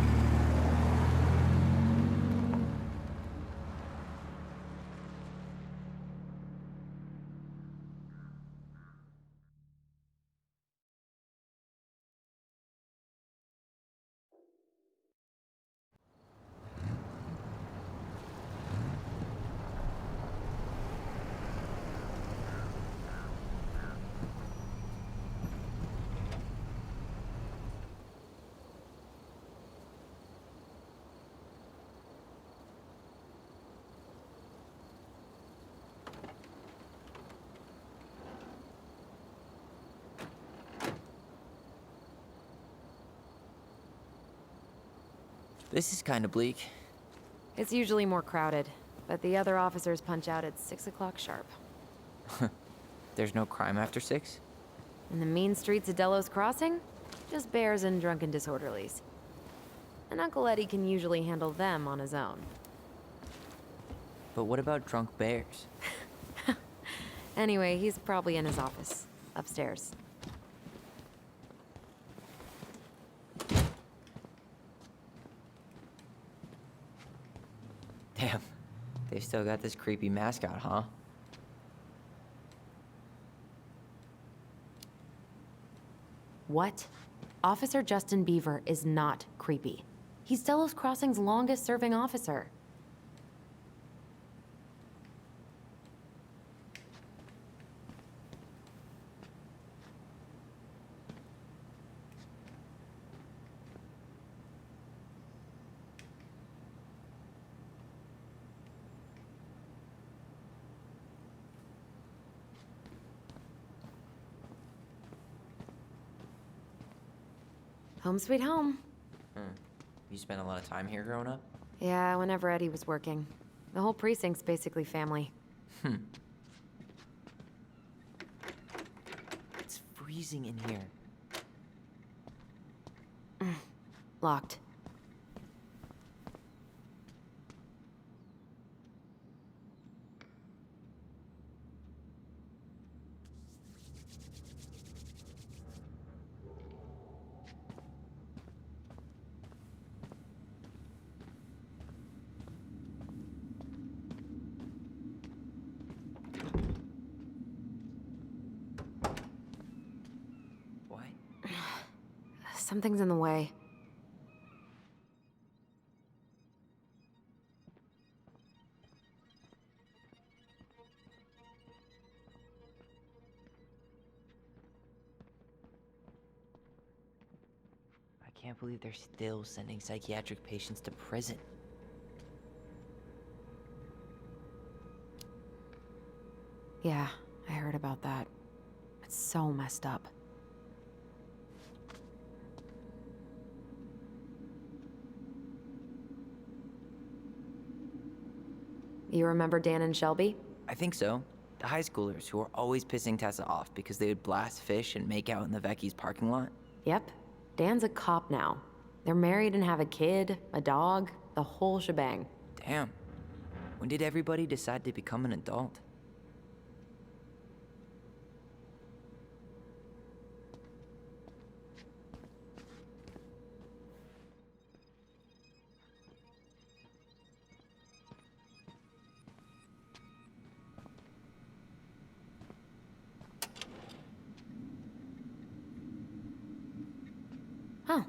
This is kind of bleak. It's usually more crowded, but the other officers punch out at 6 o'clock sharp. There's no crime after 6? In the mean streets of Delos Crossing, just bears and drunken disorderlies. And Uncle Eddie can usually handle them on his own. But what about drunk bears? Anyway, he's probably in his office, upstairs. Damn, They've still got this creepy mascot, huh? What? Officer Justin Beaver is not creepy. He's Delos Crossing's longest-serving officer. Home sweet home. You spent a lot of time here growing up? Yeah, whenever Eddie was working. The whole precinct's basically family. It's freezing in here. Locked. What? Something's in the way. I can't believe they're still sending psychiatric patients to prison. Yeah, I heard about that. It's so messed up. You remember Dan and Shelby? I think so. The high schoolers who were always pissing Tessa off because they would blast fish and make out in the Vecchi's parking lot. Yep. Dan's a cop now. They're married and have a kid, a dog, the whole shebang. Damn. When did everybody decide to become an adult? Huh.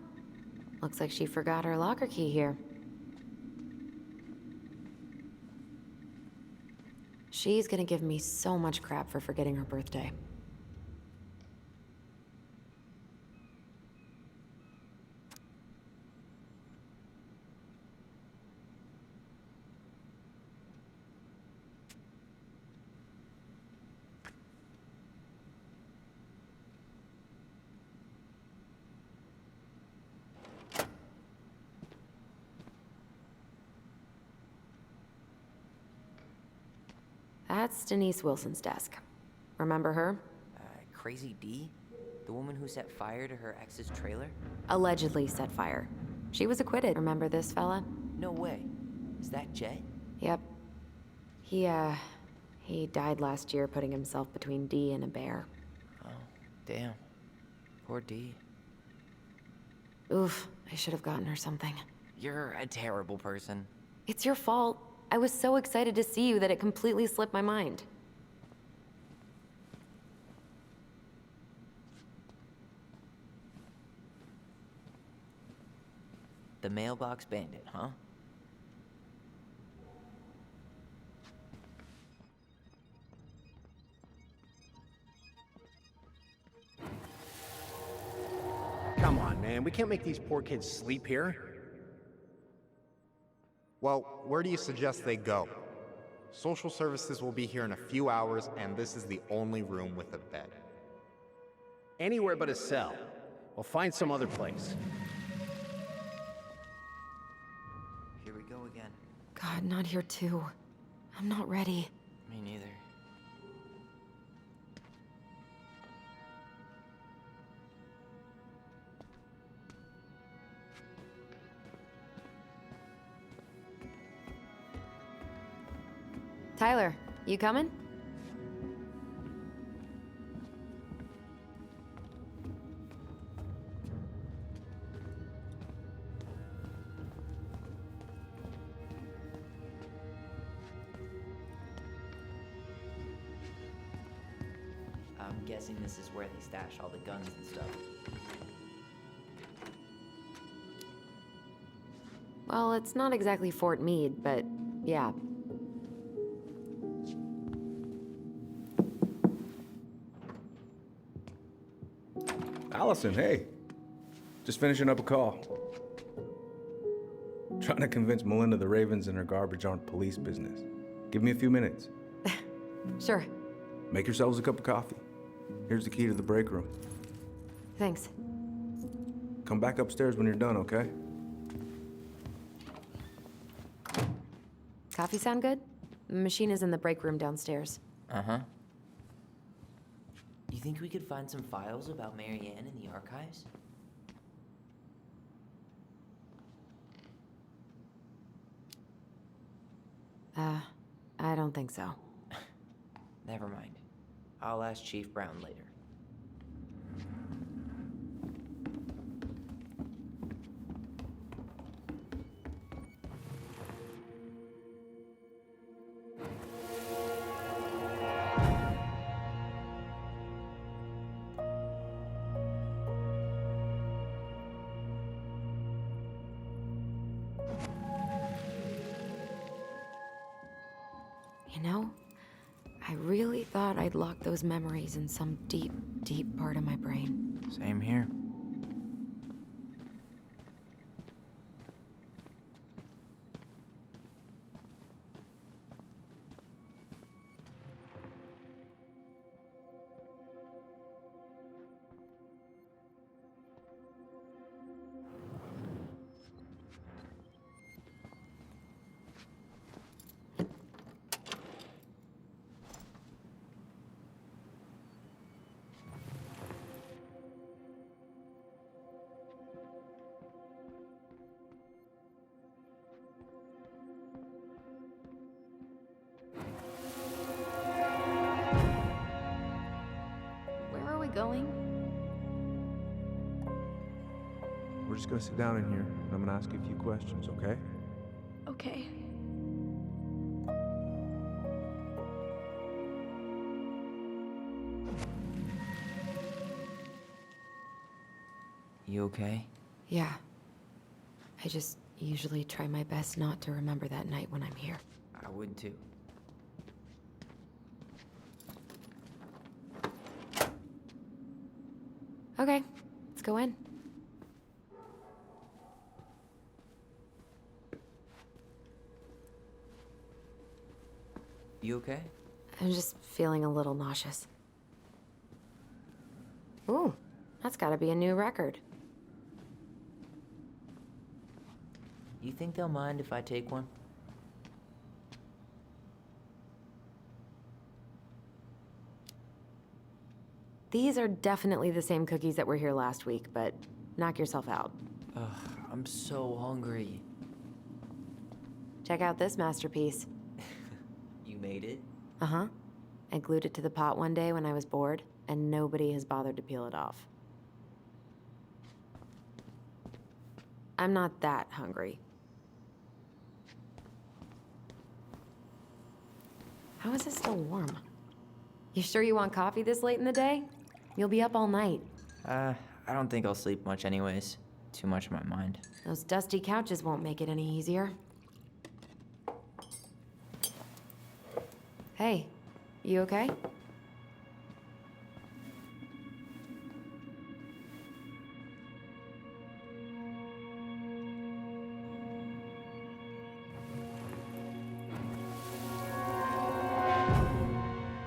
Looks like she forgot her locker key here. She's gonna give me so much crap for forgetting her birthday. That's Denise Wilson's desk. Remember her? Crazy D? The woman who set fire to her ex's trailer? Allegedly set fire. She was acquitted. Remember this fella? No way. Is that Jet? Yep. He died last year putting himself between D and a bear. Oh, damn. Poor D. Oof, I should have gotten her something. You're a terrible person. It's your fault. I was so excited to see you that it completely slipped my mind. The mailbox bandit, huh? Come on, man. We can't make these poor kids sleep here. Well, where do you suggest they go? Social services will be here in a few hours, and this is the only room with a bed. Anywhere but a cell. We'll find some other place. Here we go again. God, not here too. I'm not ready. Me neither. Tyler, you coming? I'm guessing this is where they stash all the guns and stuff. Well, it's not exactly Fort Meade, but yeah. Allison, hey. Just finishing up a call. Trying to convince Melinda the Ravens and her garbage aren't police business. Give me a few minutes. Sure. Make yourselves a cup of coffee. Here's the key to the break room. Thanks. Come back upstairs when you're done, okay? Coffee sound good? The machine is in the break room downstairs. Uh-huh. You think we could find some files about Marianne in the archives? I don't think so. Never mind. I'll ask Chief Brown later. You know, I really thought I'd locked those memories in some deep, deep part of my brain. Same here. Where are we going? We're just gonna sit down in here, and I'm gonna ask you a few questions, okay? Okay. You okay? Yeah. I just usually try my best not to remember that night when I'm here. I would too. Okay, let's go in. You okay? I'm just feeling a little nauseous. Ooh, that's gotta be a new record. You think they'll mind if I take one? These are definitely the same cookies that were here last week, but knock yourself out. Ugh, I'm so hungry. Check out this masterpiece. You made it? Uh-huh. I glued it to the pot one day when I was bored, and nobody has bothered to peel it off. I'm not that hungry. How is it still warm? You sure you want coffee this late in the day? You'll be up all night. I don't think I'll sleep much anyways. Too much on my mind. Those dusty couches won't make it any easier. Hey, you okay?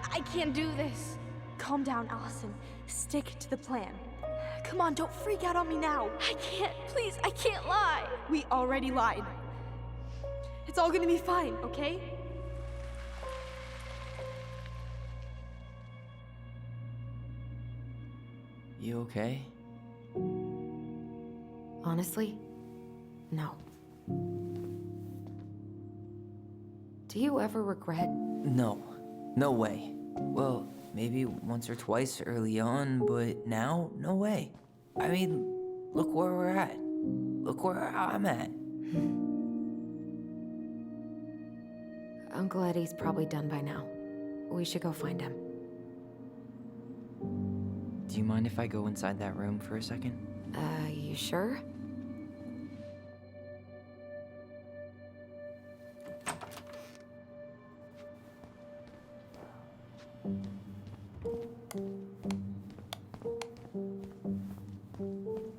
I can't do this. Calm down, Allison. Stick to the plan. Come on, don't freak out on me now. I can't. Please, I can't lie. We already lied. It's all gonna be fine, okay? You okay? Honestly, no. Do you ever regret? No. No way. Well, maybe once or twice early on, but now, no way. I mean, look where we're at. Look where I'm at. Uncle Eddie's probably done by now. We should go find him. Do you mind if I go inside that room for a second? You sure?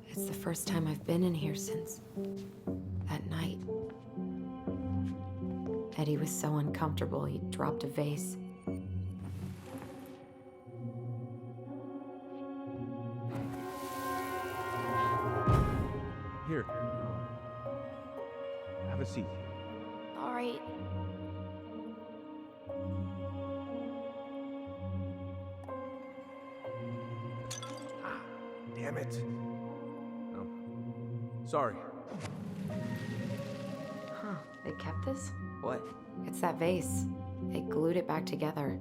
It's the first time I've been in here since that night. Eddie was so uncomfortable, he dropped a vase. Here. Have a seat. All right. Damn it. Oh. Sorry. Huh, they kept this? What? It's that vase. They glued it back together.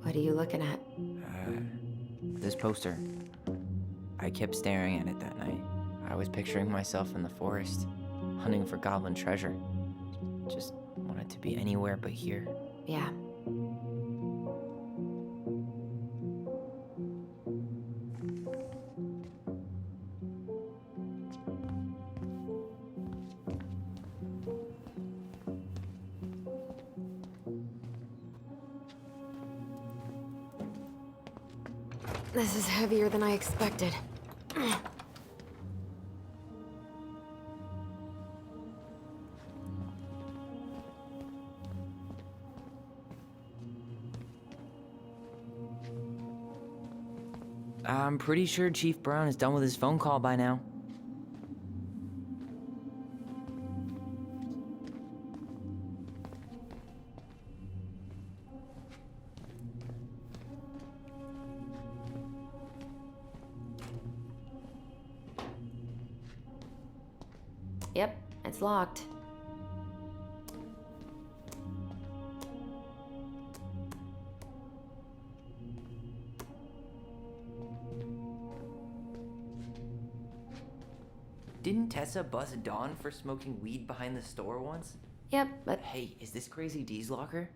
What are you looking at? This poster. I kept staring at it that night. I was picturing myself in the forest, hunting for goblin treasure. Just wanted to be anywhere but here. Yeah. This is heavier than I expected. I'm pretty sure Chief Brown is done with his phone call by now. Yep, it's locked. Didn't Tessa bust Dawn for smoking weed behind the store once? Yep, but Hey, is this Crazy D's locker?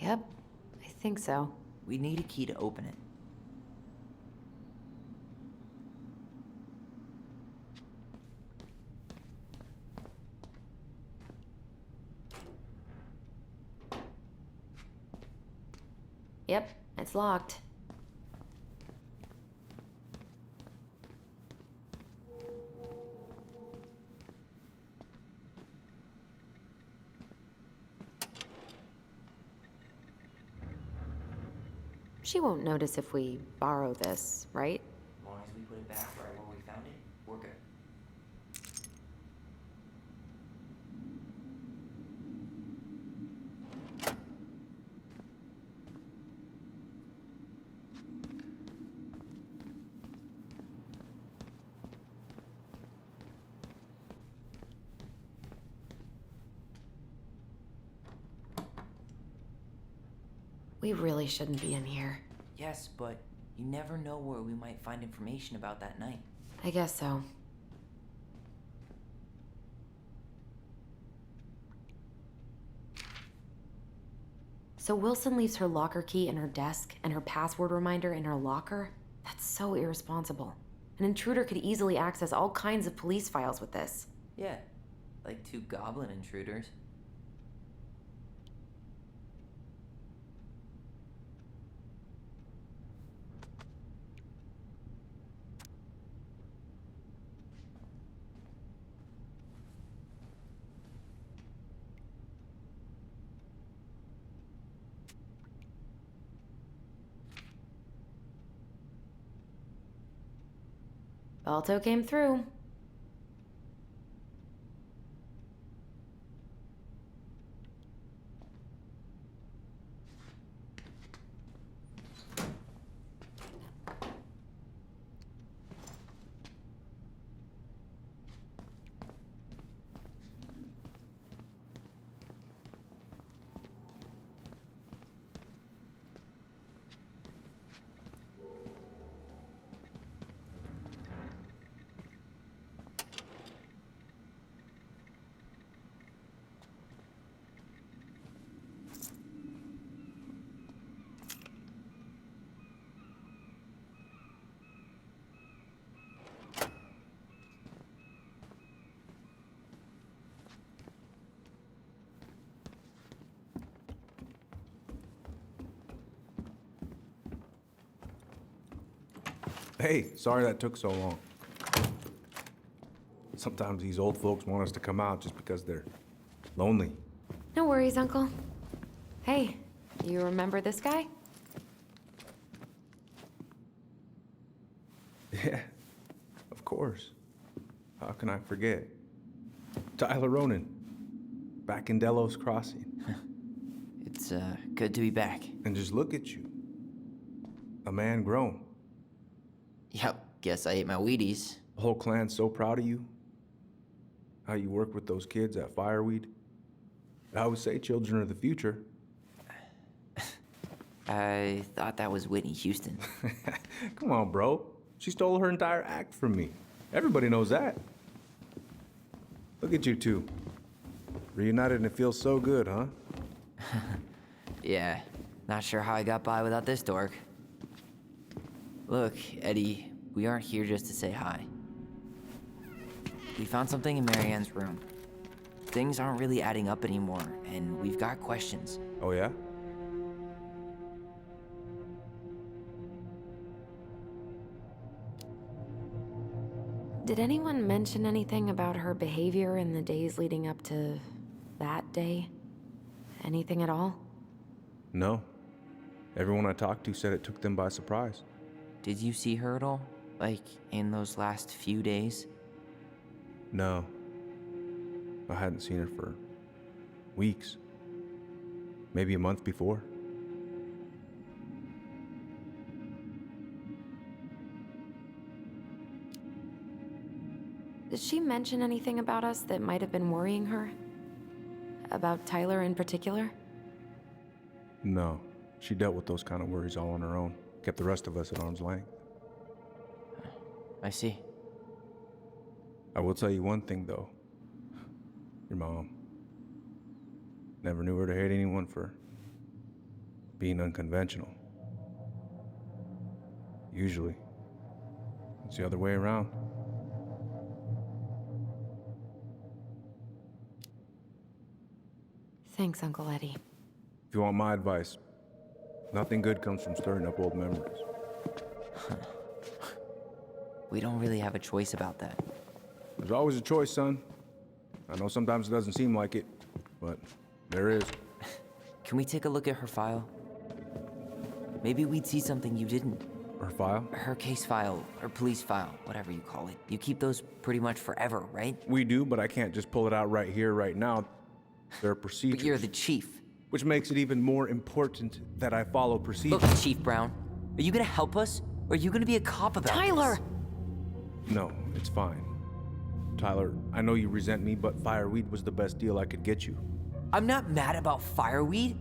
yep, I think so. We need a key to open it. Yep, it's locked. She won't notice if we borrow this, right? As long as we put it back right where we found it, we're good. We really shouldn't be in here. Yes, but you never know where we might find information about that night. I guess so. So Wilson leaves her locker key in her desk and her password reminder in her locker? That's so irresponsible. An intruder could easily access all kinds of police files with this. Yeah, like 2 goblin intruders. Balto came through. Hey, sorry that took so long. Sometimes these old folks want us to come out just because they're lonely. No worries, Uncle. Hey, you remember this guy? Yeah, of course. How can I forget? Tyler Ronan, back in Delos Crossing. It's good to be back. And just look at you. A man grown. Yep, guess I ate my Wheaties. The whole clan's so proud of you. How you work with those kids at Fireweed. I always say children are the future. I thought that was Whitney Houston. Come on, bro. She stole her entire act from me. Everybody knows that. Look at you two. Reunited and it feels so good, huh? Yeah, not sure how I got by without this dork. Look, Eddie, we aren't here just to say hi. We found something in Marianne's room. Things aren't really adding up anymore, and we've got questions. Oh, yeah? Did anyone mention anything about her behavior in the days leading up to that day? Anything at all? No. Everyone I talked to said it took them by surprise. Did you see her at all? Like, in those last few days? No. I hadn't seen her for weeks. Maybe a month before. Did she mention anything about us that might have been worrying her? About Tyler in particular? No. She dealt with those kind of worries all on her own. Kept the rest of us at arm's length. I see. I will tell you one thing, though. Your mom. Never knew her to hate anyone for being unconventional. Usually, it's the other way around. Thanks, Uncle Eddie. If you want my advice, nothing good comes from stirring up old memories. We don't really have a choice about that. There's always a choice, son. I know sometimes it doesn't seem like it, but there is. Can we take a look at her file? Maybe we'd see something you didn't. Her file? Her case file, or police file, whatever you call it. You keep those pretty much forever, right? We do, but I can't just pull it out right here, right now. There are procedures. But you're the chief. Which makes it even more important that I follow procedures. Look, Chief Brown, are you gonna help us? Or are you gonna be a cop about Tyler! this? No, it's fine. Tyler, I know you resent me, but Fireweed was the best deal I could get you. I'm not mad about Fireweed,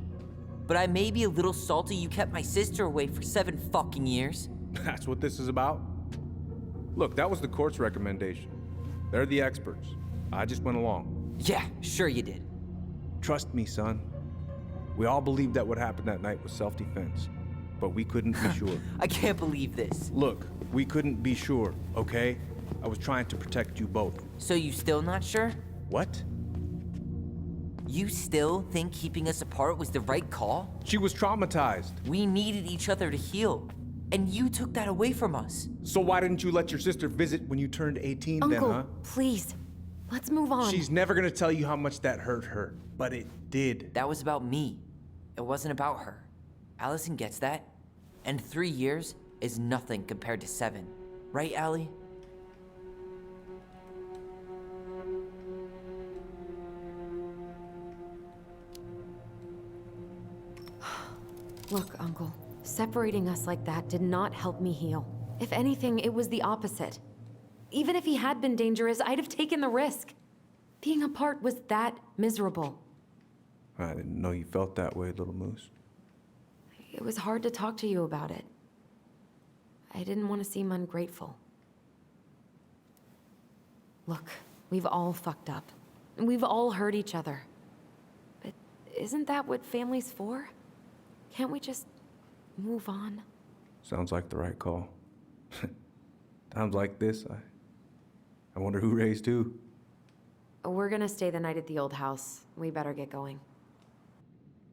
but I may be a little salty you kept my sister away for 7 fucking years. That's what this is about? Look, that was the court's recommendation. They're the experts. I just went along. Yeah, sure you did. Trust me, son. We all believed that what happened that night was self-defense, but we couldn't be sure. I can't believe this. Look, we couldn't be sure, okay? I was trying to protect you both. So you still not sure? What? You still think keeping us apart was the right call? She was traumatized. We needed each other to heal, and you took that away from us. So why didn't you let your sister visit when you turned 18 Uncle, then, huh? please. Let's move on. She's never gonna tell you how much that hurt her, but it did. That was about me. It wasn't about her. Allison gets that, and 3 years is nothing compared to 7. Right, Allie? Look, Uncle, separating us like that did not help me heal. If anything, it was the opposite. Even if he had been dangerous, I'd have taken the risk. Being apart was that miserable. I didn't know you felt that way, little moose. It was hard to talk to you about it. I didn't want to seem ungrateful. Look, we've all fucked up. And we've all hurt each other. But isn't that what family's for? Can't we just move on? Sounds like the right call. Times like this, I wonder who raised who. We're gonna stay the night at the old house. We better get going.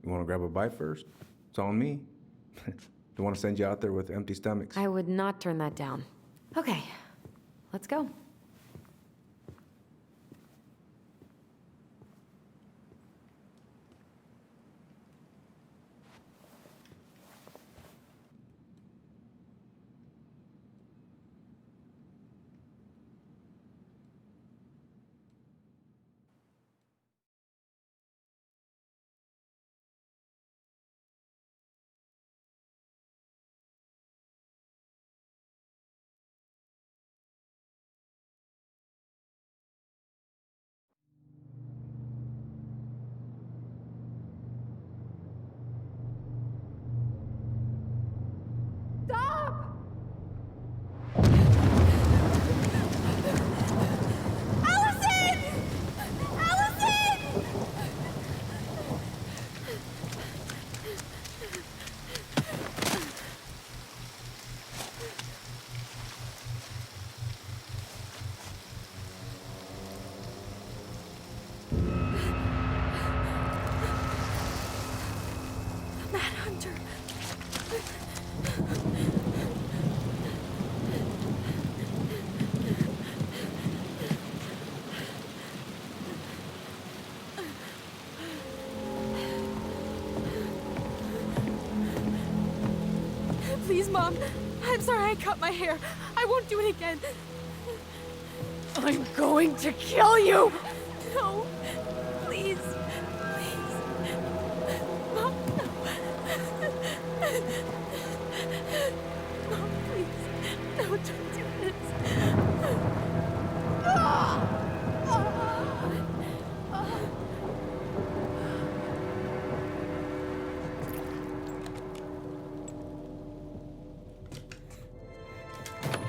You want to grab a bite first? It's on me. Don't want to send you out there with empty stomachs. I would not turn that down. Okay, let's go. Manhunter. Please, Mom. I'm sorry I cut my hair. I won't do it again. I'm going to kill you! No. Please. Please. Mom, no. Mom, please. No, don't do this.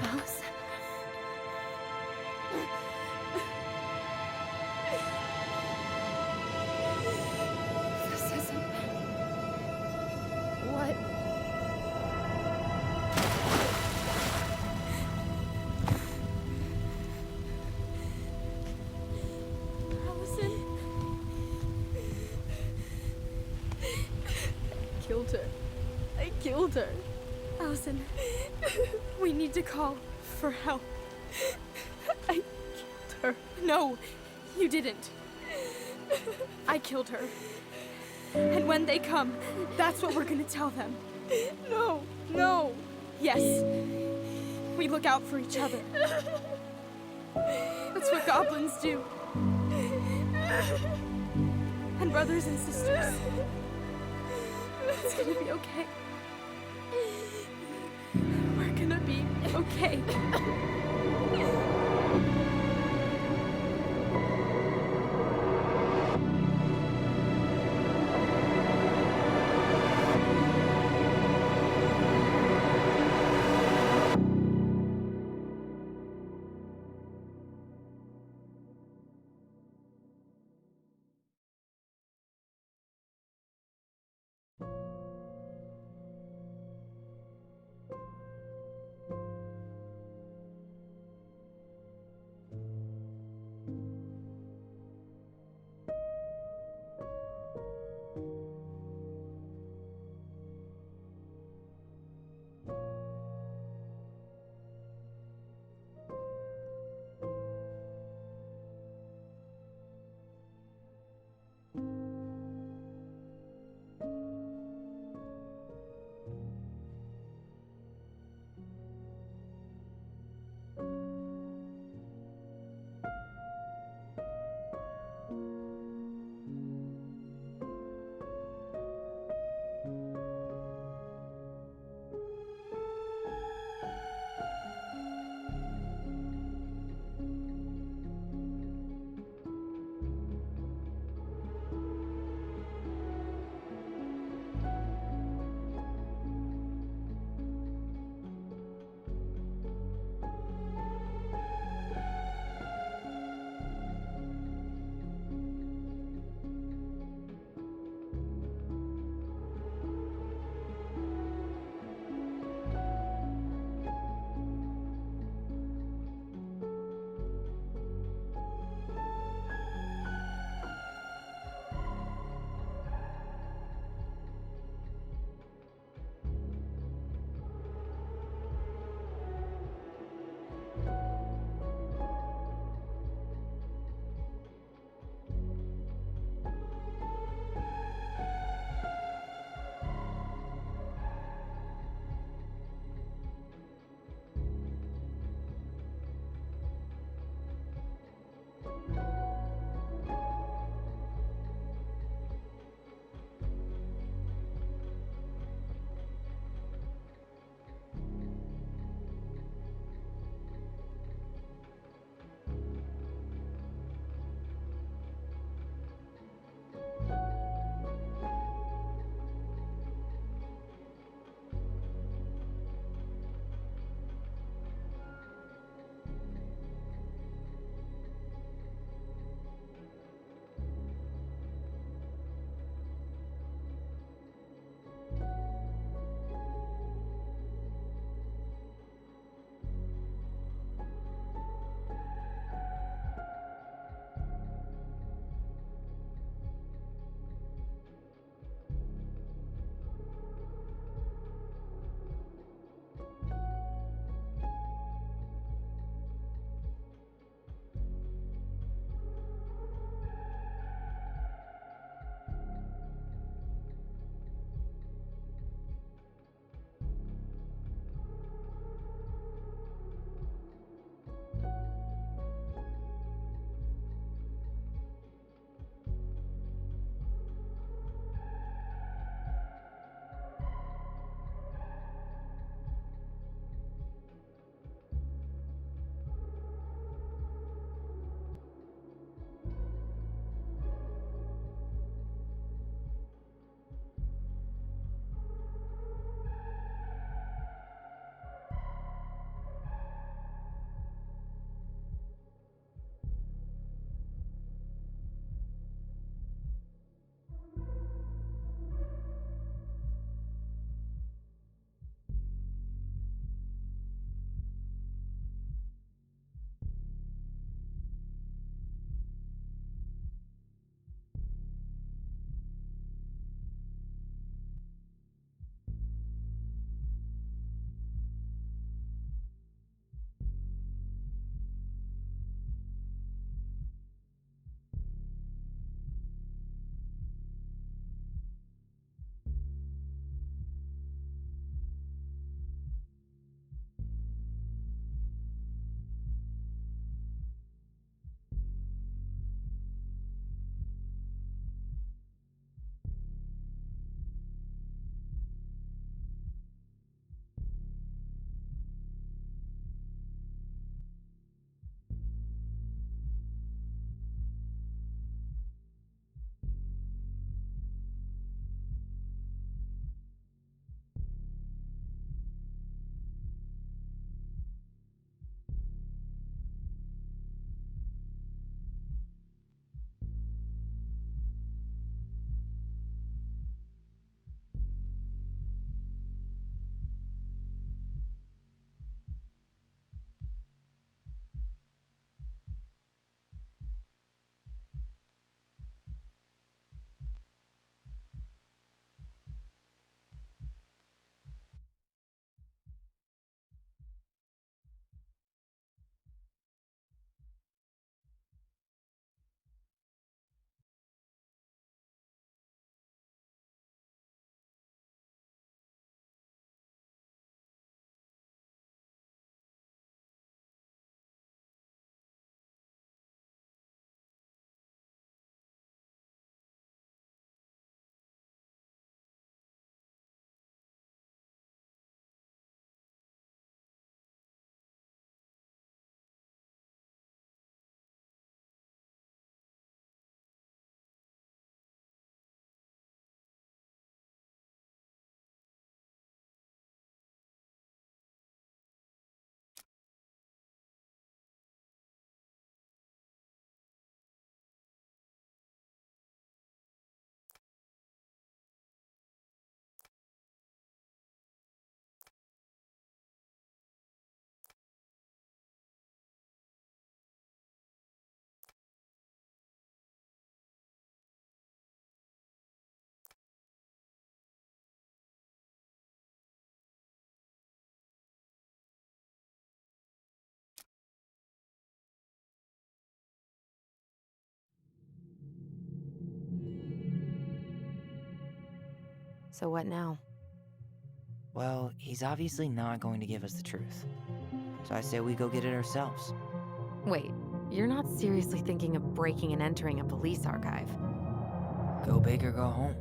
Allison. This isn't... What? Allison. I killed her. I killed her. Allison, we need to call for help. I killed her. No, you didn't. I killed her. And when they come, that's what we're gonna tell them. No, no. Yes. We look out for each other. That's what goblins do. And brothers and sisters. It's gonna be okay. We're gonna be okay. So what now? Well, he's obviously not going to give us the truth. So I say we go get it ourselves. Wait, you're not seriously thinking of breaking and entering a police archive? Go big or go home.